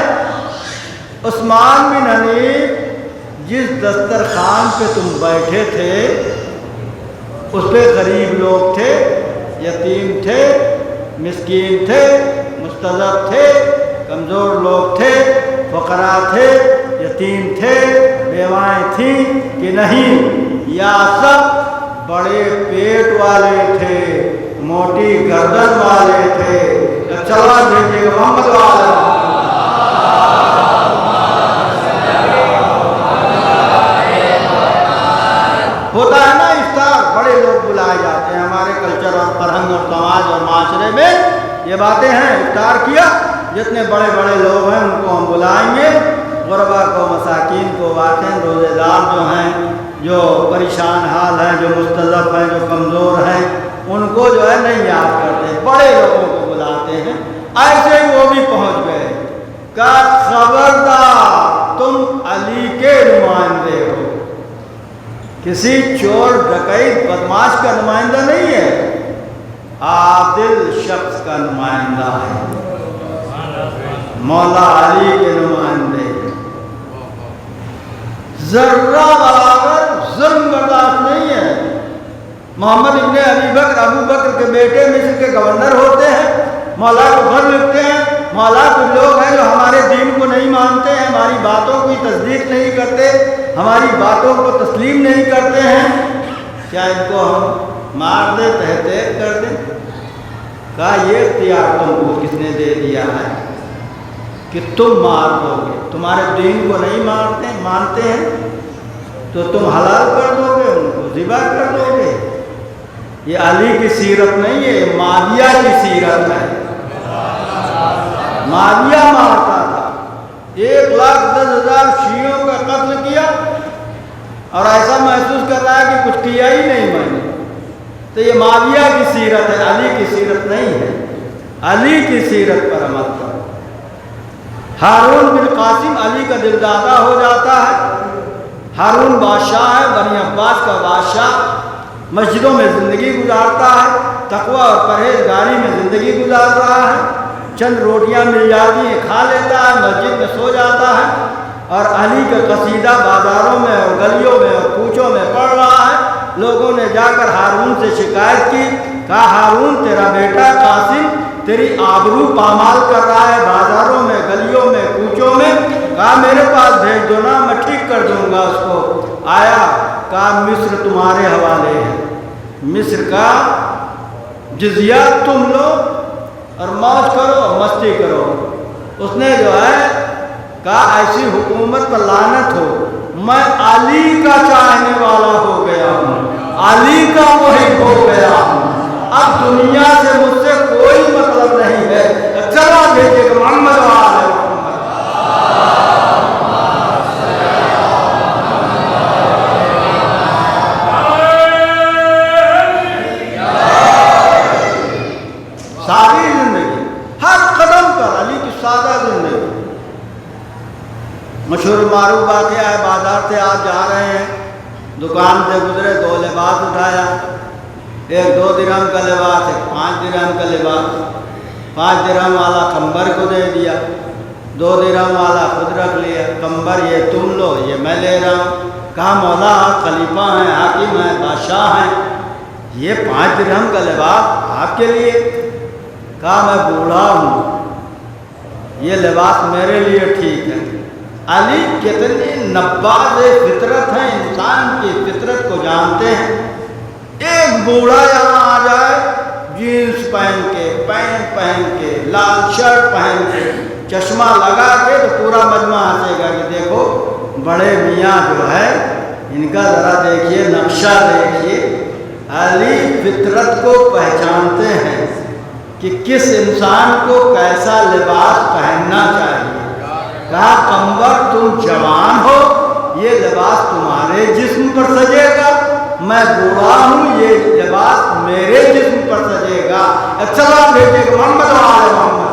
عثمان بن حنیف جس دسترخوان پہ تم بیٹھے تھے اس پہ غریب لوگ تھے، یتیم تھے، مسکین تھے، مستضعف تھے، کمزور لوگ تھے، فقراء تھے، یتیم تھے، بیوائیں تھیں کہ نہیں؟ یا سب بڑے پیٹ والے تھے، موٹی گردن والے تھے؟ چلا دیجیے محمد والا ہوتا ہے نا افطار، بڑے لوگ بلائے جاتے ہیں۔ ہمارے کلچر اور فرہنگ اور سماج اور معاشرے میں یہ باتیں ہیں، افطار کیا، جتنے بڑے بڑے لوگ ہیں ان کو ہم بلائیں گے، غربا کو، مساکین کو، واقعین روزے دار جو ہیں، جو پریشان حال ہیں، جو مستضعف ہیں، جو کمزور ہیں، ان کو جو ہے نہیں یاد کرتے، بڑے لوگوں کو بلاتے ہیں۔ ایسے ہی وہ بھی پہنچ گئے، کہا خبردار تم علی کے نمائندے ہو، کسی چور ڈکیت بدماش کا نمائندہ نہیں ہے، عادل شخص کا نمائندہ ہے، مولا علی کے نمائندے۔ ذرہ برابر ظلم برداشت نہیں ہے۔ محمد ابن ابی بکر ابو بکر کے بیٹے مصر کے گورنر ہوتے ہیں، مولا کو خط لکھتے ہیں، مولا کچھ لوگ ہیں جو ہمارے دین کو نہیں مانتے ہیں، ہماری باتوں کی تصدیق نہیں کرتے، ہماری باتوں کو تسلیم نہیں کرتے ہیں، کیا ان کو ہم مار دیں، تحقیق کر دیں؟ کہا یہ اختیار تم کو کس نے دے دیا ہے کہ تم مار دو گے؟ تمہارے دین کو نہیں مانتے ہیں تو تم حلال کر دو گے، ان کو ذبح کر دو گے؟ یہ علی کی سیرت نہیں ہے، یہ معاویہ کی سیرت ہے۔ معاویہ مارتا تھا، 1,10,000 شیعوں کا قتل کیا اور ایسا محسوس کر رہا ہے کہ کچھ کیا ہی نہیں میں نے۔ تو یہ معاویہ کی سیرت ہے، علی کی سیرت نہیں ہے۔ علی کی سیرت پر عمل کرو۔ ہارون بن قاسم علی کا دلدادہ ہو جاتا ہے۔ ہارون بادشاہ ہے، بنی عباس کا بادشاہ، مسجدوں میں زندگی گزارتا ہے، تقوی اور پرہیزگاری میں زندگی گزار رہا ہے، چند روٹیاں مل جاتی ہیں کھا لیتا ہے، مسجد میں سو جاتا ہے، اور علی کا قصیدہ بازاروں میں اور گلیوں میں اور کوچوں میں پڑھ رہا ہے۔ لوگوں نے جا کر ہارون سے شکایت کی، کہا ہارون تیرا بیٹا قاسم تیری آبرو پامال کر رہا ہے بازاروں میں، گلیوں میں، کوچوں میں، کہا میرے پاس بھیج دو نا، میں ٹھیک کر دوں گا اس کو۔ آیا، کہا مصر تمہارے حوالے ہے، مصر کا جزیہ تم لو اور موج کرو، مستی کرو۔ اس نے جو ہے کہا ایسی حکومت پر لعنت ہو، میں علی کا چاہنے والا ہو گیا ہوں، علی کا محب ہو گیا ہوں، اب دنیا سے مجھ سے کوئی مطلب نہیں ہے۔ چلا بھیجے کہ محمد آل محمد۔ ساری زندگی ہر قدم پر علی کی سادہ زندگی۔ مشہور معروف واقعہ ہے، بازار سے آپ جا رہے ہیں، دکان سے گزرے، 2 لباس اٹھایا، ایک 2 درہم کا لباس، ایک 5 درہم کا لباس۔ 5 درہم والا کمبر کو دے دیا، 2 درہم والا خود رکھ لیا، کمبر یہ تم لو، یہ میں لے رہا ہوں۔ کہا مولا آپ خلیفہ ہیں، حاکم ہیں، بادشاہ ہیں، یہ 5 درہم کا لباس آپ کے لیے؟ کہا میں بوڑھا ہوں، یہ لباس میرے لیے ٹھیک ہے۔ علی کتنی نباز فطرت ہیں، انسان کی فطرت کو جانتے ہیں۔ ایک بوڑھا یہاں آ جائے جینس پہن کے، پینٹ پہن کے، لال شرٹ پہن کے، چشمہ لگا کے، تو پورا مجمع ہنسے گا کہ دیکھو بڑے میاں جو ہے ان کا ذرا دیکھیے نقشہ دیکھیے۔ علی فطرت کو پہچانتے ہیں کہ کس انسان کو کیسا لباس پہننا چاہیے۔ کہا کمبر تم جوان ہو، یہ لباس تمہارے جسم پر سجے گا، میں بوڑھا ہوں، یہ لباس میرے جسم پر سجے گا۔ سلام بھیجے گا محمد و آل محمد۔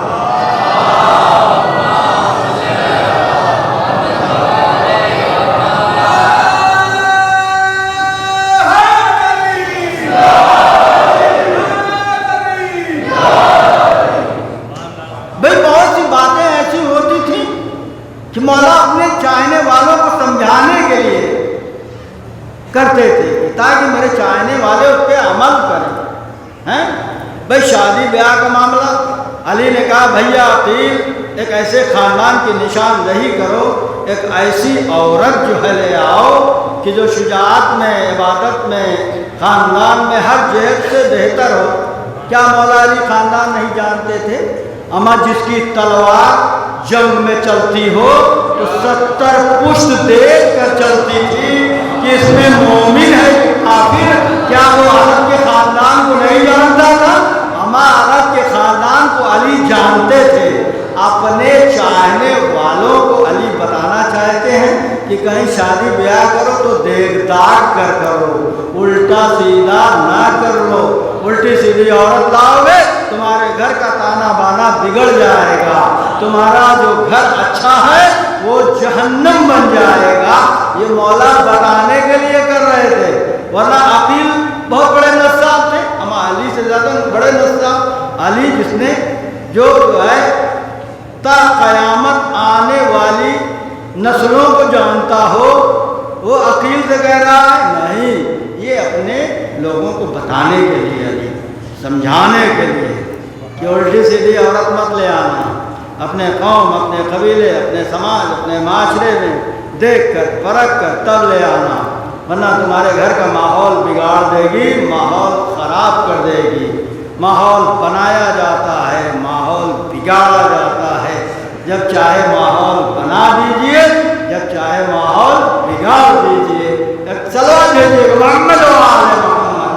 کہ مولا اپنے چاہنے والوں کو سمجھانے کے لیے کرتے تھے تاکہ میرے چاہنے والے اس پہ عمل کریں۔ بھائی شادی بیاہ کا معاملہ، علی نے کہا بھیا عقیل ایک ایسے خاندان کی نشاندہی کرو، ایک ایسی عورت جو ہے لے آؤ کہ جو شجاعت میں، عبادت میں، خاندان میں ہر جہت سے بہتر ہو۔ کیا مولا علی خاندان نہیں جانتے تھے؟ اما جس کی تلوار جنگ میں چلتی ہو تو 70 پشت دیکھ کر چلتی تھی کہ اس میں مومن ہے کہ کافر۔ کیا وہ عرب کے خاندان کو نہیں جانتا تھا؟ اما عرب کے خاندان کو علی جانتے تھے۔ اپنے چاہنے والوں کو علی بتانا چاہتے ہیں کہ کہیں شادی بیاہ کرو تو دیکھ داغ کر کرو، الٹا سیدھا نہ کر لو۔ الٹی سیدھی عورت لاؤ گے تمہارے گھر کا تانا بانا بگڑ جائے گا، تمہارا جو گھر اچھا ہے وہ جہنم بن جائے گا۔ یہ مولا بتانے کے لیے کر رہے تھے، ورنہ عقیل بہت بڑے نصاب تھے، اما علی سے زیادہ بڑے نصاب۔ علی جس نے جو ہے تا قیامت آنے والی نسلوں کو جانتا ہو، وہ عقیل سے کہہ رہا ہے نہیں، یہ اپنے لوگوں کو بتانے کے لیے علی، سمجھانے کے لیے کہ الٹی سیدھی عورت مت لے آنا، اپنے قوم، اپنے قبیلے، اپنے سماج، اپنے معاشرے میں دیکھ کر پرکھ کر تب لے آنا، ورنہ تمہارے گھر کا ماحول بگاڑ دے گی، ماحول خراب کر دے گی۔ ماحول بنایا جاتا ہے، ماحول بگاڑا جاتا ہے۔ جب چاہے ماحول بنا دیجئے، جب چاہے ماحول بگاڑ دیجئے۔ صلوات بھیجیے محمد و آل محمد۔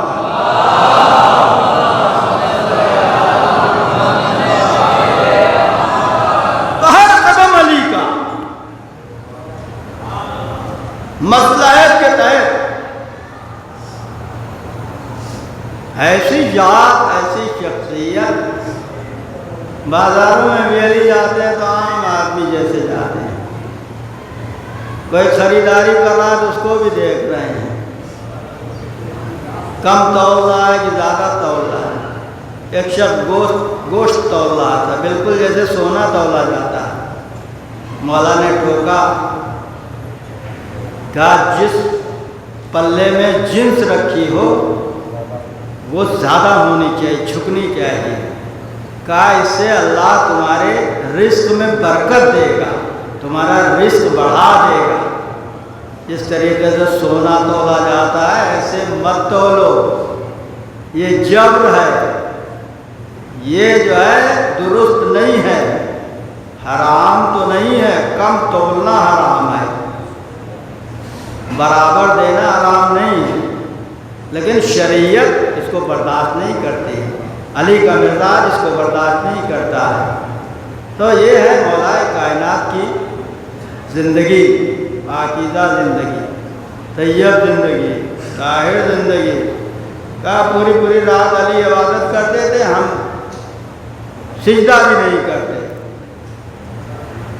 ہر قدم علی کا مصلحت کے تحت ایسی ذات، ایسی شخصیت۔ بازاروں میں بھی علی جاتے ہیں تو عام آدمی جیسے جاتے ہیں، کوئی خریداری کر رہا ہے تو اس کو بھی دیکھ رہے ہیں، کم تول رہا ہے کہ زیادہ تول رہا ہے۔ ایک شخص گوشت تول رہا تھا، بالکل جیسے سونا تولا جاتا ہے۔ مولا نے ٹوکا، کہا جس پلے میں جنس رکھی ہو وہ زیادہ ہونی چاہیے، جھکنی چاہیے۔ کہا اس سے اللہ تمہارے رزق میں برکت دے گا، تمہارا رزق بڑھا دے گا۔ جس طریقے سے سونا تولا جاتا ہے ایسے مت تولو، یہ جبر ہے، یہ جو ہے درست نہیں ہے، حرام تو نہیں ہے، کم تولنا حرام ہے، برابر دینا حرام نہیں ہے، لیکن شریعت اس کو برداشت نہیں کرتی، علی کا مزاج اس کو برداشت نہیں کرتا ہے۔ تو یہ ہے مولا کائنات کی زندگی، پاکیزہ زندگی، طیب زندگی، طاہر زندگی۔ کہا پوری رات علی عبادت کرتے تھے، ہم سجدہ بھی نہیں کرتے۔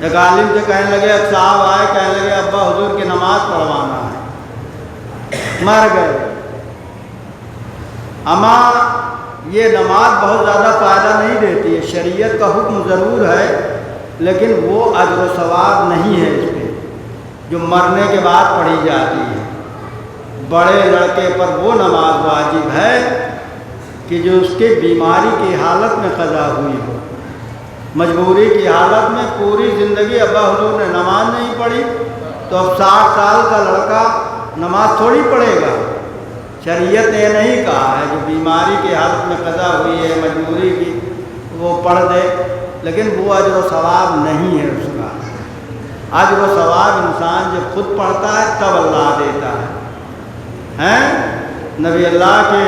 ایک عالم سے کہنے لگے، ایک صاحب آئے کہنے لگے ابا حضور کی نماز پڑھوانا ہے، مر گئے۔ اما یہ نماز بہت زیادہ فائدہ نہیں دیتی ہے، شریعت کا حکم ضرور ہے لیکن وہ اجر و ثواب نہیں ہے اس پہ جو مرنے کے بعد پڑھی جاتی ہے۔ بڑے لڑکے پر وہ نماز واجب ہے کہ جو اس کے بیماری کی حالت میں قضا ہوئی ہو، مجبوری کی حالت میں پوری زندگی ابا حضور نے نماز نہیں پڑھی تو اب 60 سال کا لڑکا نماز تھوڑی پڑھے گا۔ شریعت نے نہیں کہا ہے جو بیماری کی حالت میں قضا ہوئی ہے، مجبوری کی، وہ پڑھ دے، لیکن وہ اجر و ثواب نہیں ہے اس کا۔ اجر و ثواب انسان جب خود پڑھتا ہے تب اللہ دیتا ہے۔ نبی اللہ کے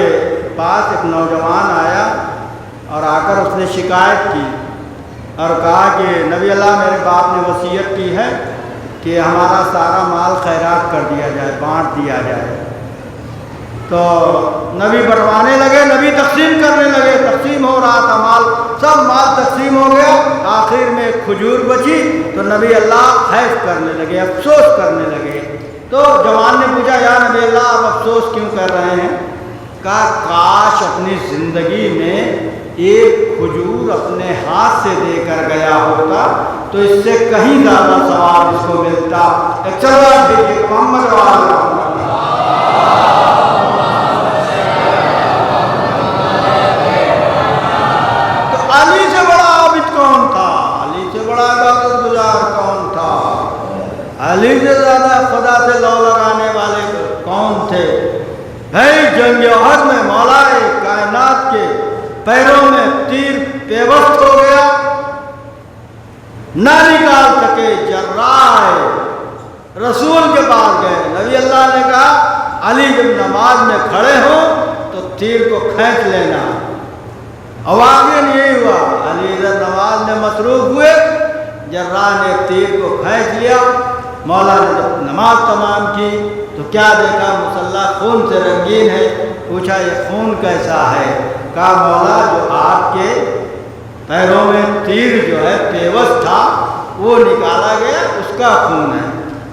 پاس ایک نوجوان آیا اور آ کر اس نے شکایت کی اور کہا کہ نبی اللہ میرے باپ نے وصیت کی ہے کہ ہمارا سارا مال خیرات کر دیا جائے، بانٹ دیا جائے۔ تو نبی بٹوانے لگے، نبی تقسیم کرنے لگے، تقسیم ہو رہا تھا مال، سب مال تقسیم ہو گیا، آخر میں کھجور بچی تو نبی اللہ حیف کرنے لگے، افسوس کرنے لگے۔ تو جوان نے پوچھا یا نبی اللہ آپ افسوس کیوں کر رہے ہیں؟ کہا کاش اپنی زندگی میں ایک کھجور اپنے ہاتھ سے دے کر گیا ہوتا تو اس سے کہیں زیادہ ثواب اس کو ملتا۔ ایک چلو آپ دیکھیے محمد تو علی سے بڑا عابد کون تھا؟ علی سے بڑا عبادت گزار کون تھا؟ علی سے زیادہ خدا سے لو لگانے والے کون تھے؟ بھائی جنگ احد میں مولا کائنات کے پیروں میں تیر پیوست ہو گیا، نہ نکال سکے، جراح رسول کے پاس گئے، نبی اللہ نے کہا علی جب نماز میں کھڑے ہوں تو تیر کو کھینچ لینا۔ اور واقعاً یہی ہوا، علی ادھر نماز میں مصروف ہوئے، جراح نے تیر کو کھینچ لیا۔ مولا نے جب نماز تمام کی تو کیا دیکھا؟ مصلی خون سے رنگین ہے۔ پوچھا یہ خون کیسا ہے؟ کہا مولا جو آپ کے پیروں میں تیر جو ہے پیوست تھا وہ نکالا گیا، اس کا خون ہے۔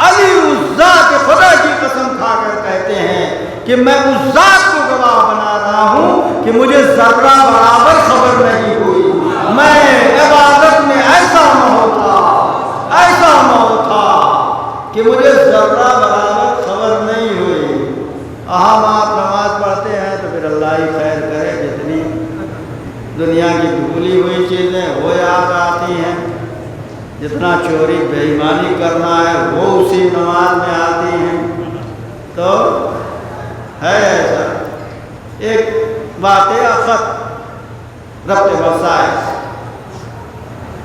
علی اس ذات خدا کی قسم کھا کر کہتے ہیں کہ میں اس ذات کو گواہ بنا رہا ہوں کہ مجھے ذرہ برابر خبر نہیں ہوئی، میں عبادت میں ایسا موت تھا کہ مجھے ذرہ برابر خبر نہیں ہوئی۔ ہم آپ نماز پڑھتے ہیں تو پھر اللہ ہی خیر کرے، جتنی دنیا کی بھولی ہوئی چیزیں وہ یاد آتی ہیں، جتنا چوری بے ایمانی کرنا ہے وہ اسی نماز میں آتی ہیں۔ تو ہے ایسا ایک واقعہ خط ربط مسائل،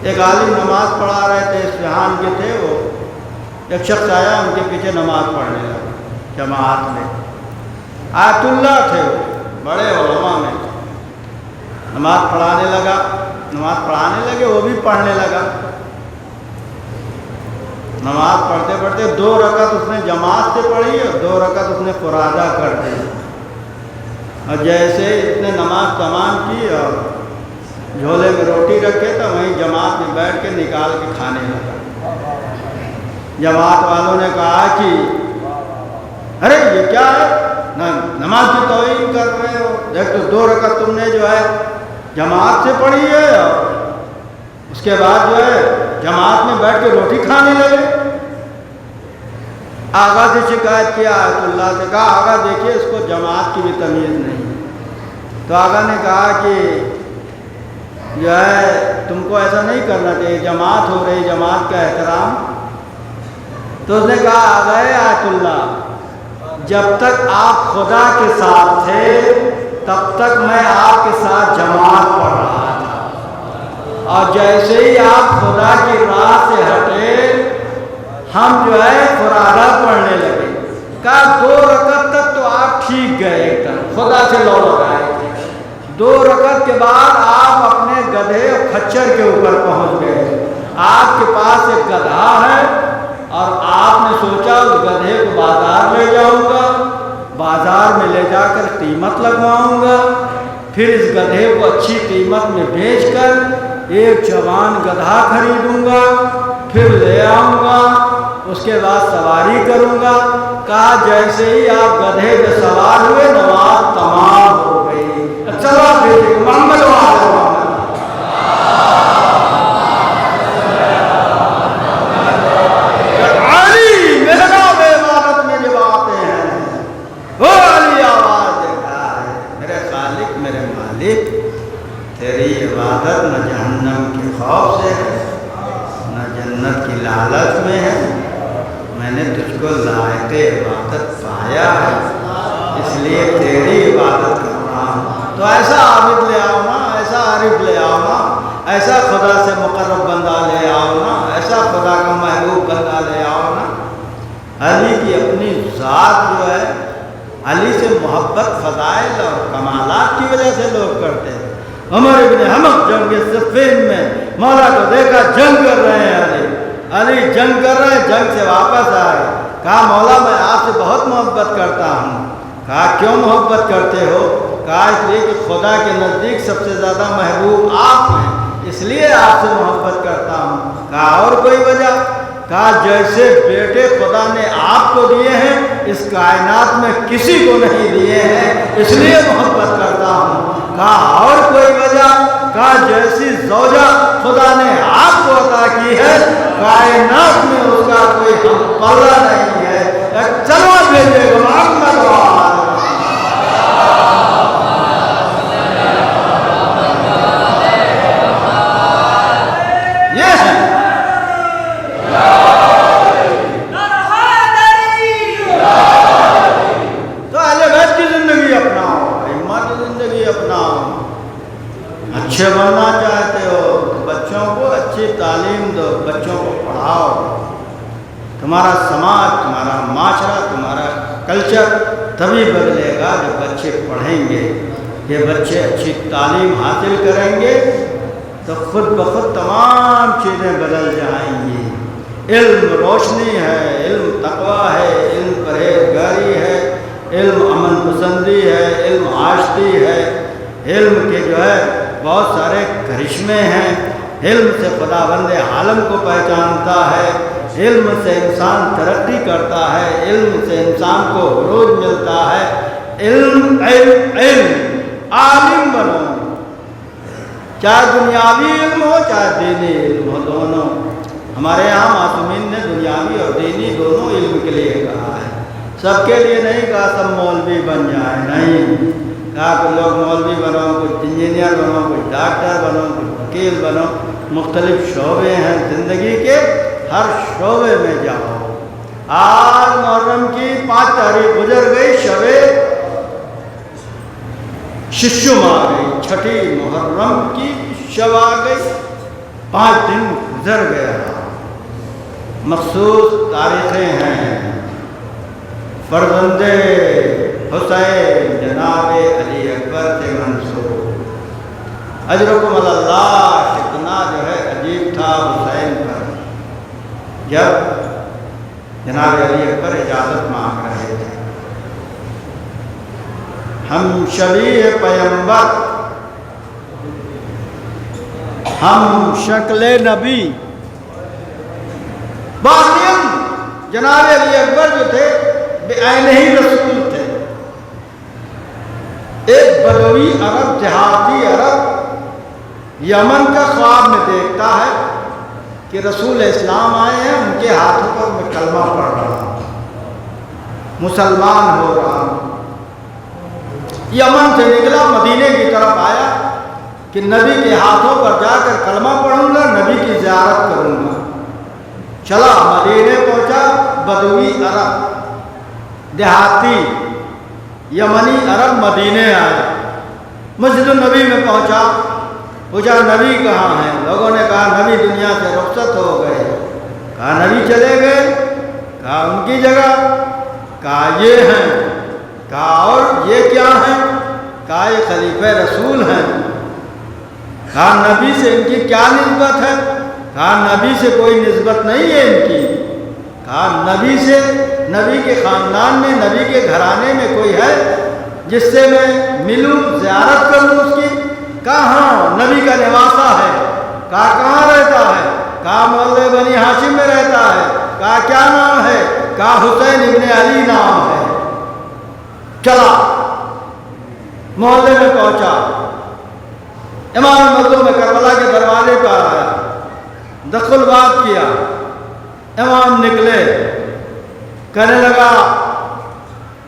ایک عالم نماز پڑھا رہے تھے، اصفہان کے تھے، وہ ایک شخص آیا ان کے پیچھے نماز پڑھنے لگا جماعت میں، آیت اللہ تھے، بڑے علماء میں، نماز پڑھانے لگے، وہ بھی پڑھنے لگا۔ نماز پڑھتے پڑھتے 2 رکعت اس نے جماعت سے پڑھی اور 2 رکعت اس نے فرادہ کر دی، اور جیسے اس نے نماز تمام کی اور جھولے میں روٹی رکھے تو وہیں جماعت میں بیٹھ کے نکال کے کھانے لگا۔ جماعت والوں نے کہا کہ ارے یہ کیا ہے، نماز کی توہین کر رہے ہو، دیکھ تو 2 رکعت تم نے جو ہے جماعت سے پڑھی ہے اور اس کے بعد جو ہے جماعت میں بیٹھ کے روٹی کھانے لگے۔ آغا سے شکایت کیا آیت اللہ سے، کہا آغا دیکھیے اس کو جماعت کی بھی تمیز نہیں۔ تو آغا نے کہا کہ جو ہے تم کو ایسا نہیں کرنا چاہیے، جماعت ہو رہی، جماعت کا احترام۔ تو اس نے کہا آغا آیت اللہ جب تک آپ خدا کے ساتھ تھے تب تک میں آپ کے ساتھ جماعت پڑھ رہا تھا، اور جیسے ہی آپ خدا کی راہ سے ہٹے ہم جو ہے فرادہ پڑھنے لگے۔ کہا 2 رکعت تک تو آپ ٹھیک گئے، ایک دم خدا سے لو لگائے تھے، 2 رکعت کے بعد آپ اپنے گدھے اور کھچر کے اوپر پہنچ گئے۔ آپ کے پاس ایک گدھا ہے اور آپ نے سوچا اس گدھے کو بازار لے جاؤں گا، بازار میں لے جا کر قیمت لگواؤں گا، پھر اس گدھے کو اچھی قیمت میں بیچ کر ایک جوان گدھا خریدوں گا، پھر لے آؤں گا، اس کے بعد سواری کروں گا۔ کہا جیسے ہی آپ گدھے پہ سوار ہوئے نماز تمام ہو گئی۔ چلو دیکھیے محمد علی میرے نام عبادت میں جب آتے ہیں وہ علی آواز دیتا ہے میرے خالق میرے مالک تیری عبادت نہ جہنم کے خوف سے ہے نہ جنت کی لالچ میں ہے، میں نے تجھ کو لائق عبادت پایا ہے اس لیے تیری عبادت کر رہا ہوں۔ تو ایسا عابد لے آؤ نا، ایسا عارف لے آؤ نا، ایسا خدا سے مقرب بندہ لے آؤ نا، ایسا خدا کا محبوب بندہ لے آؤ نا۔ علی کی اپنی ذات جو ہے، علی سے محبت فضائل اور کمالات کی وجہ سے لوگ کرتے ہیں۔ عمر ابن حمق جنگ صفین میں مولا کو دیکھا جنگ کر رہے ہیں، علی جنگ کر رہے ہیں، جنگ سے واپس آئے، کہا مولا میں آپ سے بہت محبت کرتا ہوں۔ کہا کیوں محبت کرتے ہو؟ کہا اس لیے کہ خدا کے نزدیک سب سے زیادہ محبوب آپ ہیں، اس لیے آپ سے محبت کرتا ہوں۔ کہا اور کوئی وجہ؟ کہا جیسے بیٹے خدا نے آپ کو دیے ہیں اس کائنات میں کسی کو نہیں دیے ہیں، اس لیے محبت کرتا ہوں۔ کہا اور کوئی وجہ؟ کہا جیسی زوجہ خدا نے آپ کو عطا کی ہے کائنات میں اس کا کوئی ہم پلہ نہیں ہے۔ چلو بھیجے محمد اچھے بننا چاہتے ہو تو بچوں کو اچھی تعلیم دو، بچوں کو پڑھاؤ۔ تمہارا سماج، تمہارا معاشرہ، تمہارا کلچر تبھی بدلے گا جب بچے پڑھیں گے۔ یہ بچے اچھی تعلیم حاصل کریں گے تو خود بخود تمام چیزیں بدل جائیں گی۔ علم روشنی ہے، علم تقویٰ ہے، علم پرہیزگاری ہے، علم امن پسندی ہے، علم عاشقی ہے، علم کے جو ہے بہت سارے کرشمے ہیں۔ علم سے خداوند عالم کو پہچانتا ہے، علم سے انسان ترقی کرتا ہے، علم سے انسان کو عروج ملتا ہے۔ علم علم علم عالم بنو، چاہے دنیاوی علم ہو چاہے دینی علم ہو، دونوں۔ ہمارے یہاں معصومین نے دنیاوی اور دینی دونوں علم کے لیے کہا ہے، سب کے لیے نہیں کہا سب مولوی بن جائیں، نہیں کہا کہ لوگ مولوی بنو، کچھ انجینئر بنو، کچھ ڈاکٹر بنو، کچھ وکیل بنو۔ مختلف شعبے ہیں زندگی کے، ہر شعبے میں جاؤ۔ آج محرم کی 5 تاریخ گزر گئی، شب ششم آ گئی، چھٹی محرم کی شب آ گئی، 5 دن گزر گیا۔ مخصوص تاریخیں ہیں، فرزند حسین جناب علی اکبر سے منسوب۔ اجرکم اللہ کتنا جو ہے عجیب تھا حسین پر، جب جناب علی اکبر اجازت مانگ رہے تھے۔ ہم شبیہ پیمبر، ہم شکل نبی، باقیم جناب علی اکبر جو تھے بعین ہی رسول تھے۔ ایک بدوی عرب، دیہاتی عرب یمن کا خواب میں دیکھتا ہے کہ رسول اسلام آئے ہیں، ان کے ہاتھوں پر میں کلمہ پڑھ رہا ہوں، مسلمان ہو رہا ہوں۔ یمن سے نکلا، مدینے کی طرف آیا کہ نبی کے ہاتھوں پر جا کر کلمہ پڑھوں گا، نبی کی زیارت کروں گا۔ چلا مدینے پہنچا، بدوی عرب، دیہاتی یمنی عرب مدینے آئے، مسجد النبی میں پہنچا، پوچھا نبی کہاں ہیں؟ لوگوں نے کہا نبی دنیا سے رخصت ہو گئے۔ کہا نبی چلے گئے؟ کہا ان کی جگہ، کہا یہ ہیں، کہا اور یہ کیا ہیں؟ کہا یہ خلیفہ رسول ہیں۔ کہا نبی سے ان کی کیا نسبت ہے؟ کہا نبی سے کوئی نسبت نہیں ہے ان کی۔ کہا نبی سے، نبی کے خاندان میں، نبی کے گھرانے میں کوئی ہے جس سے میں ملوں، زیارت کروں اس کی؟ کہا ہاں نبی کا نواسہ ہے۔ کہا کہاں رہتا ہے؟ کہا محلے بنی ہاشم میں رہتا ہے۔ کہا کیا نام ہے؟ کہا حسین ابن علی نام ہے۔ چلا محلے میں پہنچا، امام مظلوم کربلا کے دروازے پر آیا، دخل بات کیا، امام نکلے، کہنے لگا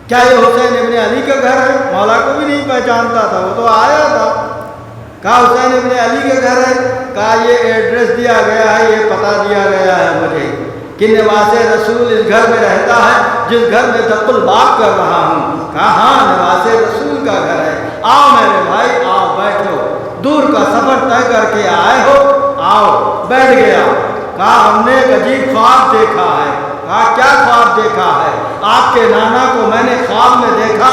کیا یہ حسین ابن علی کا گھر ہے؟ مولا کو بھی نہیں پہچانتا تھا، وہ تو آیا تھا۔ کہا حسین ابن علی کا گھر ہے؟ کہا یہ ایڈریس دیا گیا ہے، یہ پتہ دیا گیا ہے مجھے کہ نواز رسول اس گھر میں رہتا ہے جس گھر میں دخل بات کر رہا ہوں۔ کہا ہاں نواز رسول کا گھر ہے، آؤ میرے بھائی آؤ بیٹھو، دور کا سفر طے کر کے آئے ہو، آؤ۔ بیٹھ گیا۔ کہا ہم نے ایک عجیب خواب دیکھا ہے۔ کہا کیا خواب دیکھا ہے؟ آپ کے نانا کو میں نے خواب میں دیکھا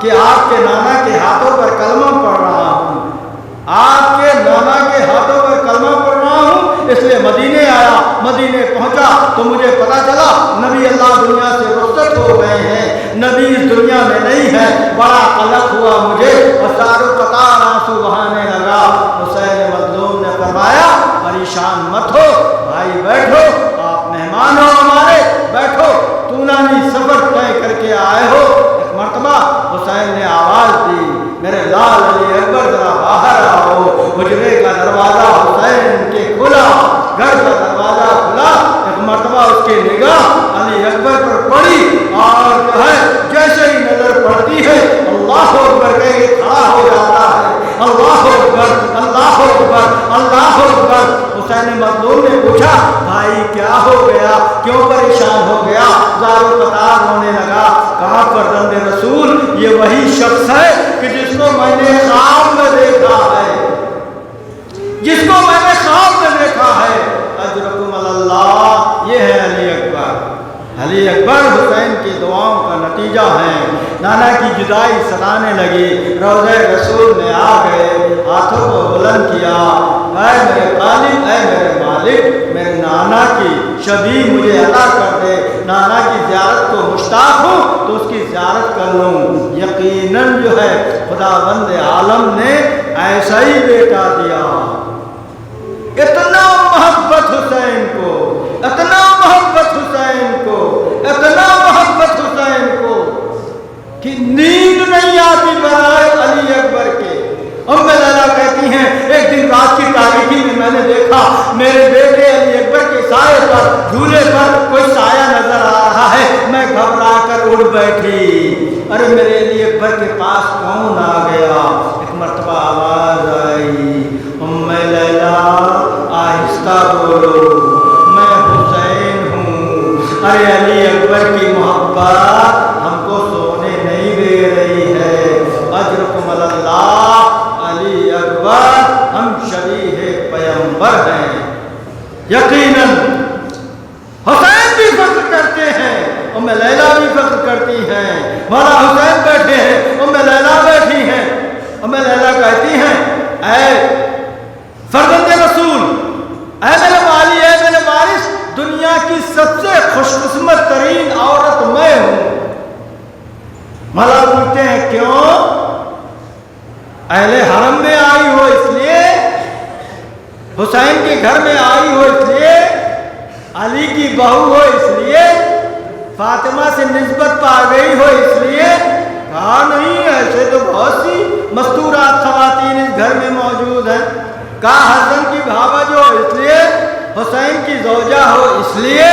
کہ آپ کے نانا کے ہاتھوں پر کلمہ پڑھ رہا ہوں، آپ کے نانا کے ہاتھوں پر کلمہ پڑھ رہا ہوں، اس لیے مدینے آیا. مدینے پہنچا تو مجھے پتا چلا نبی اللہ دنیا سے رخصت ہو گئے ہیں, نبی اس دنیا میں نہیں ہے. بڑا قلق ہوا مجھے, ساروں قطار آنسو بہانے لگا. حسین مظلوم نے فرمایا پریشان مت ہو بھائی, بیٹھو, آپ مہمان ہو ہمارے, بیٹھو, طولانی سفر طے کر کے آئے ہو. ایک مرتبہ حسین نے آواز دی میرے لال علی اکبر ذرا باہر آؤ. حجرے کا دروازہ حسین کے کھلا, گھر کا دروازہ کھلا. ایک مرتبہ اس کی نگاہ علی اکبر پر پڑی اور جو ہے جیسے ہی نظر پڑتی ہے اللہ اکبر کہہ کے کھڑا ہو جاتا ہے. اللہ اکبر, اللہ اکبر, اللہ اکبر. حسین مظلوم نے پوچھا بھائی کیا ہو گیا, کیوں پریشان ہو گیا؟ زارو قطار ہونے لگا. کہا فرزند رسول یہ وہی شخص ہے کہ جس کو میں نے خواب میں دیکھا ہے, جس کو میں نے خواب میں دیکھا ہے. اجرکم اللہ, یہ ہے علی اکبر. علی اکبر حسین کی دعاؤں کا نتیجہ ہے. نانا کی جدائی ستانے لگی, روضہ رسول میں آ گئے, ہاتھوں کو بلند کیا, اے میرے خالق, اے میرے مالک, میرے نانا کی شبیہ مجھے عطا کر دے. نانا کی زیارت کو مشتاق ہوں تو اس کی زیارت کر لوں. یقیناً جو ہے خداوند عالم نے ایسا ہی بیٹا دیا. اتنا محبت حسین کو, اتنا محبت حسین کو, اتنا محبت حسین کو کہ نیند نہیں آتی برائے علی اکبر کے. ام لیلا کہتی ہیں ایک دن رات کی تاریکی میں نے دیکھا میرے بیٹے علی اکبر کے سائے پر, جھولے پر کوئی سایہ نظر آ رہا ہے. میں گھبرا کر اڑ بیٹھی. ارے میرے علی اکبر کے پاس کون آ گیا؟ ایک مرتبہ آواز آئی ام لیلا آہستہ بولو, میں حسین ہوں. ارے علی اکبر کی محبت ہم کو سونے نہیں دے رہی ہے. اجرکم اللہ, علی اکبر ہم شبیہ پیغمبر ہیں. یقیناً حسین بھی فخر کرتے ہیں, ام لیلا بھی فخر کرتی ہیں. مولا حسین بیٹھے ہیں, ام لیلا بیٹھی ہیں. ام لیلا کہتی ہیں اے فرزند رسول, اے میرے والی, اے میرے وارث, دنیا کی سب سے خوش قسمت ترین عورت میں ہوں. مولا پوچھتے ہیں کیوں؟ اہل حرم میں آئی ہو اس لیے, حسین کے گھر میں آئی ہو اس لیے, علی کی بہو ہو اس لیے, فاطمہ سے نسبت پا گئی ہو اس لیے؟ کہا نہیں, ایسے تو بہت سی مستورات خواتین اس گھر میں موجود ہیں. کہا حسن کی بھاوا جو اس لیے, حسین کی زوجہ ہو اس لیے؟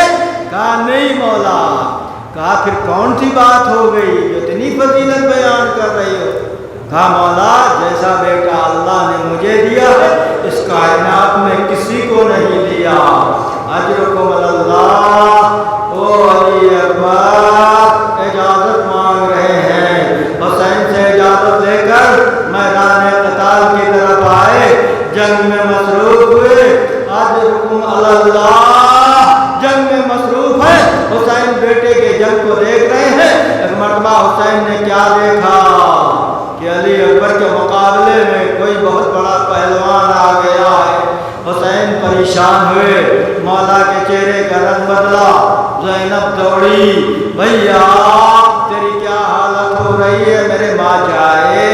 کہا نہیں مولا. کہا پھر کون سی بات ہو گئی جو اتنی فضیلت بیان کر رہی ہو؟ کہا مولا جیسا بیٹا اللہ نے مجھے دیا ہے اس کائنات میں کسی کو نہیں دیا. اجرکم اللہ. او علی اکبر اجازت مانگ رہے ہیں, حسین سے اجازت لے کر میدان قتال کی طرف آئے, جنگ میں مصروف ہوئے. اجرکم اللہ, جنگ میں مصروف ہے. حسین بیٹے کے جنگ کو دیکھ رہے ہیں. ایک مرتبہ حسین نے کیا دیکھا کہ علی اکبر کے مقابلے میں کوئی بہت بڑا پہلوان آ گیا ہے. حسین پریشان ہوئے, مولا کے چہرے کا رنگ بدلا. زینب دوڑی, بھیا تیری کیا حالت ہو رہی ہے, میرے ماں جائے.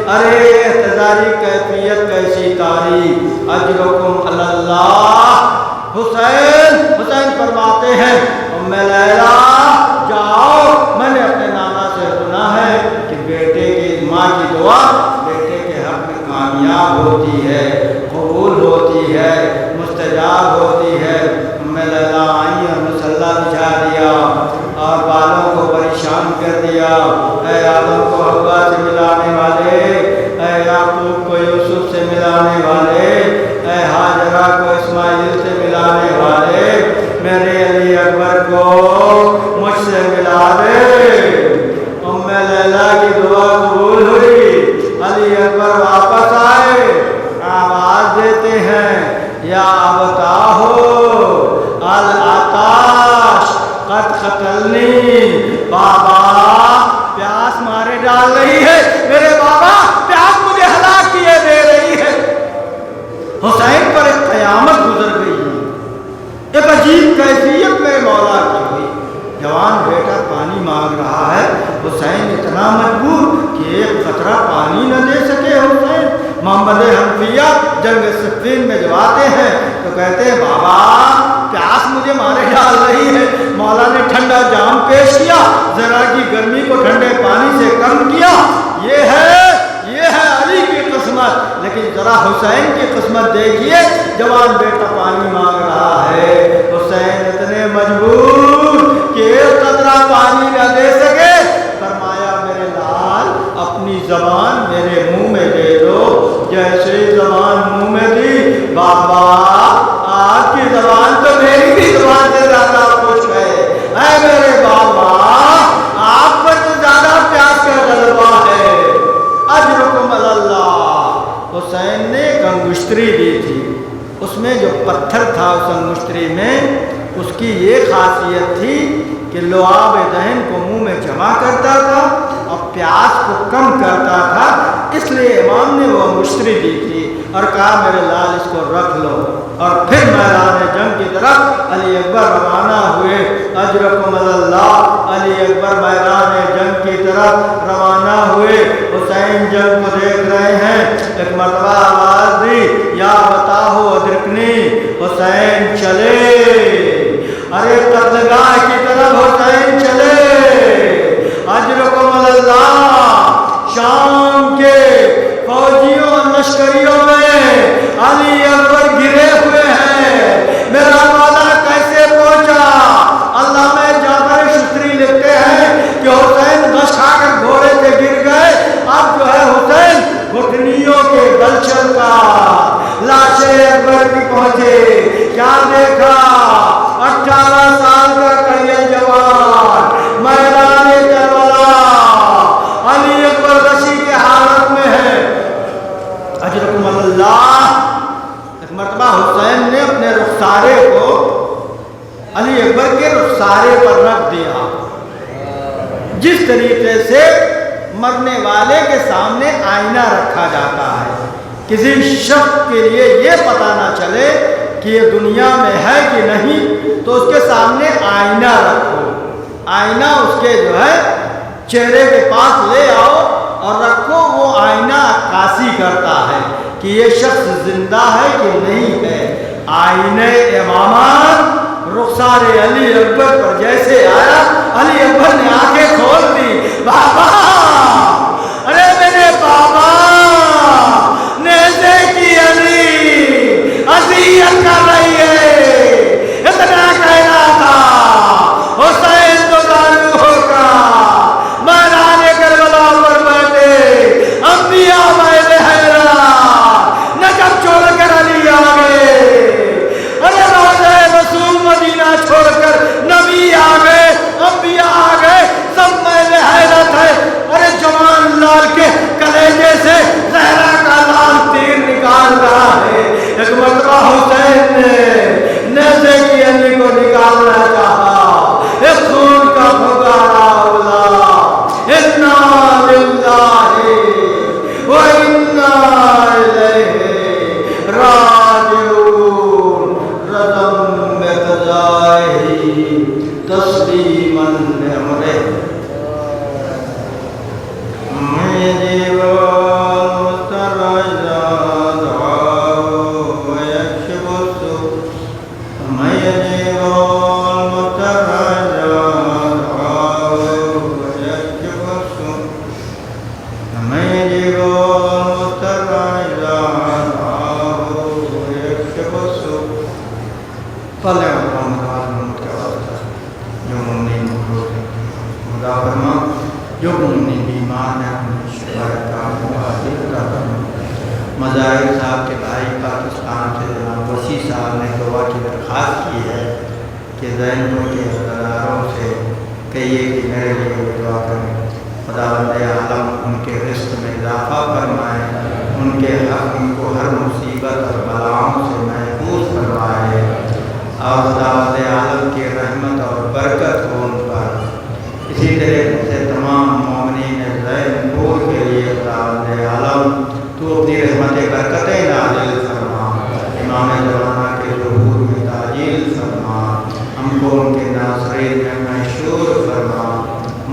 ارے احتجاجی کیفیت کیسی تاری. اجرکم اللہ. حسین فرماتے ہیں ام لیلا جاؤ, میں نے اپنے نانا سے سنا ہے کہ بیٹے کی ماں کی دعا بیٹے کے حق میں کامیاب ہوتی ہے, قبول ہوتی ہے, مستجاب ہوتی ہے. ام لیلا آئی اور مسلح بچھا دیا اور بالوں کو پریشان کر دیا. اے آدم کو حوا سے ملانے والے, اے یعقوب کو یوسف سے ملانے والے, اے ہاجرہ کو اسماعیل سے ملانے والے, میرے علی اکبر کو مجھ سے ملا دے. ام لیلا کی دعا قبول ہوئی. علی اکبر واپس آئے, آواز دیتے ہیں یا ابتاہو العطاش قد قتلنی. بابا پیاس مارے ڈال رہی ہے, میرے بابا پیاس مجھے ہلاک کیے دے رہی ہے. حسین پر ایک قیامت گزر گئی. مانگ رہا ہے، حسین اتنا مجبور کہ ایک قطرہ پانی نہ دے سکے حسین۔ محمد حنفیہ جنگ صفین میں جب آتے ہیں تو کہتے ہیں بابا پیاس مجھے مارے ڈال رہی ہے، مولا نے ٹھنڈا جام پیش کیا، ذرا کی گرمی کو ٹھنڈے پانی سے کم کیا، یہ ہے علی کی قسمت۔ لیکن ذرا حسین کی قسمت دیکھیے، جوان بیٹا پانی مانگ رہا ہے، حسین اتنے مجبور کہ ایک قطرہ پانی نہ دے سکے، فرمایا میرے لال اپنی زبان میرے منہ میں دے دو۔ جیسے ہی زبان منہ میں دی، بابا آپ کی زبان تو میری بھی زبان سے زیادہ خوش ہے، اے میرے بابا آپ پر تو زیادہ پیاس کا غلبہ ہے، اجرکم اللہ۔ حسین نے ایک انگشتری دی تھی، اس میں جو پتھر تھا اس انگشتری میں، اس کی یہ خاصیت تھی کہ لعاب دہن کو منہ میں جمع کرتا تھا اور پیاس کو کم کرتا تھا، اس لیے امام نے وہ انگشتری دی تھی اور کہا میرے لال اس کو رکھ لو۔ اور پھر میدان جنگ کی طرف علی اکبر روانہ ہوئے، اجرکم اللہ، علی اکبر میدان جنگ کی طرف روانہ ہوئے۔ حسین جنگ کو دیکھ رہے ہیں، ایک مرتبہ آواز دی یا بتاؤ ادرکنی، حسین چلے، ارے قتلگاہ کی طرف حسین چلے، اجرکم اللہ۔ شام کے فوجیوں اور لشکریوں میں علی اکبر گرے ہوئے ہیں، میرا مولا کیسے پہنچا؟ علامہ جعفر شتری لکھتے ہیں کہ حسین غش کھا کر گھوڑے سے گر گئے، اب جو ہے حسین گھٹنیوں کے گلشن کا لاش اکبر کی پہنچے، کیا دیکھا؟ 18 سال کا کڑیل جوان میدان کربلا، علی اکبر غشی کے حالت میں ہے، اجرکم اللہ۔ ایک مرتبہ حسین نے اپنے رخسارے کو علی اکبر کے رخسارے پر رکھ دیا، جس طریقے سے مرنے والے کے سامنے آئینہ رکھا جاتا ہے، کسی شخص کے لیے یہ پتہ نہ چلے کہ یہ دنیا میں ہے کہ نہیں، تو اس کے سامنے آئینہ رکھو، آئینہ اس کے جو ہے چہرے کے پاس لے آؤ اور رکھو، وہ آئینہ عکاسی کرتا ہے کہ یہ شخص زندہ ہے کہ نہیں ہے۔ آئینہ امامت رخسار علی اکبر پر جیسے آیا، علی اکبر نے آنکھیں کھول دی، بابا، ارے میرے بابا، نیزے کی علی اذیت کر رہی ہے، اتنا کہنا تھا حسین تو دارو ہوگا، میدان کربلا پر بیٹھے انبیاء میں حیران، نجف چھوڑ کر علی آ گئے، ارے روضہ رسول مدینہ چھوڑ کر نبی آ گئے، انبیاء آ گئے، سب میں حیرت ہے، ارے جوان لال کے کلیجے سے زہرا کا لال تیر نکال رہا ہے۔ ایک مرتبہ حسین نے نیزے کی علی کو نکالنا چاہا، ایک خون کا پھکارا بولا، انا للہ و انا الیہ راجعون، رضم بقضائہ تسلیما لامرہ، مظاہر صاحب کے بھائی پاکستان سے جناب وسیع صاحب نے دعا کی درخواست کی ہے کہ ذہنوں کے حقداروں سے کہیے کہ میرے لیے دعا کریں، خداوند عالم ان کے رزق میں اضافہ فرمائے، ان کے حق ان کو ہر مصیبت اور بلاؤں سے محفوظ فرمائے، اور خداوند عالم کی رحمت اور برکت ہو ان پر۔ اسی طرح سے تمام مومنین ذہن نور کے لیے خداوند عالم تو اپنی رحمت برکتیں نازل فرما، امام زمانہ کے ظہور میں تعجیل فرما، ہم کو ان کے ناصرین میں مشہور فرما،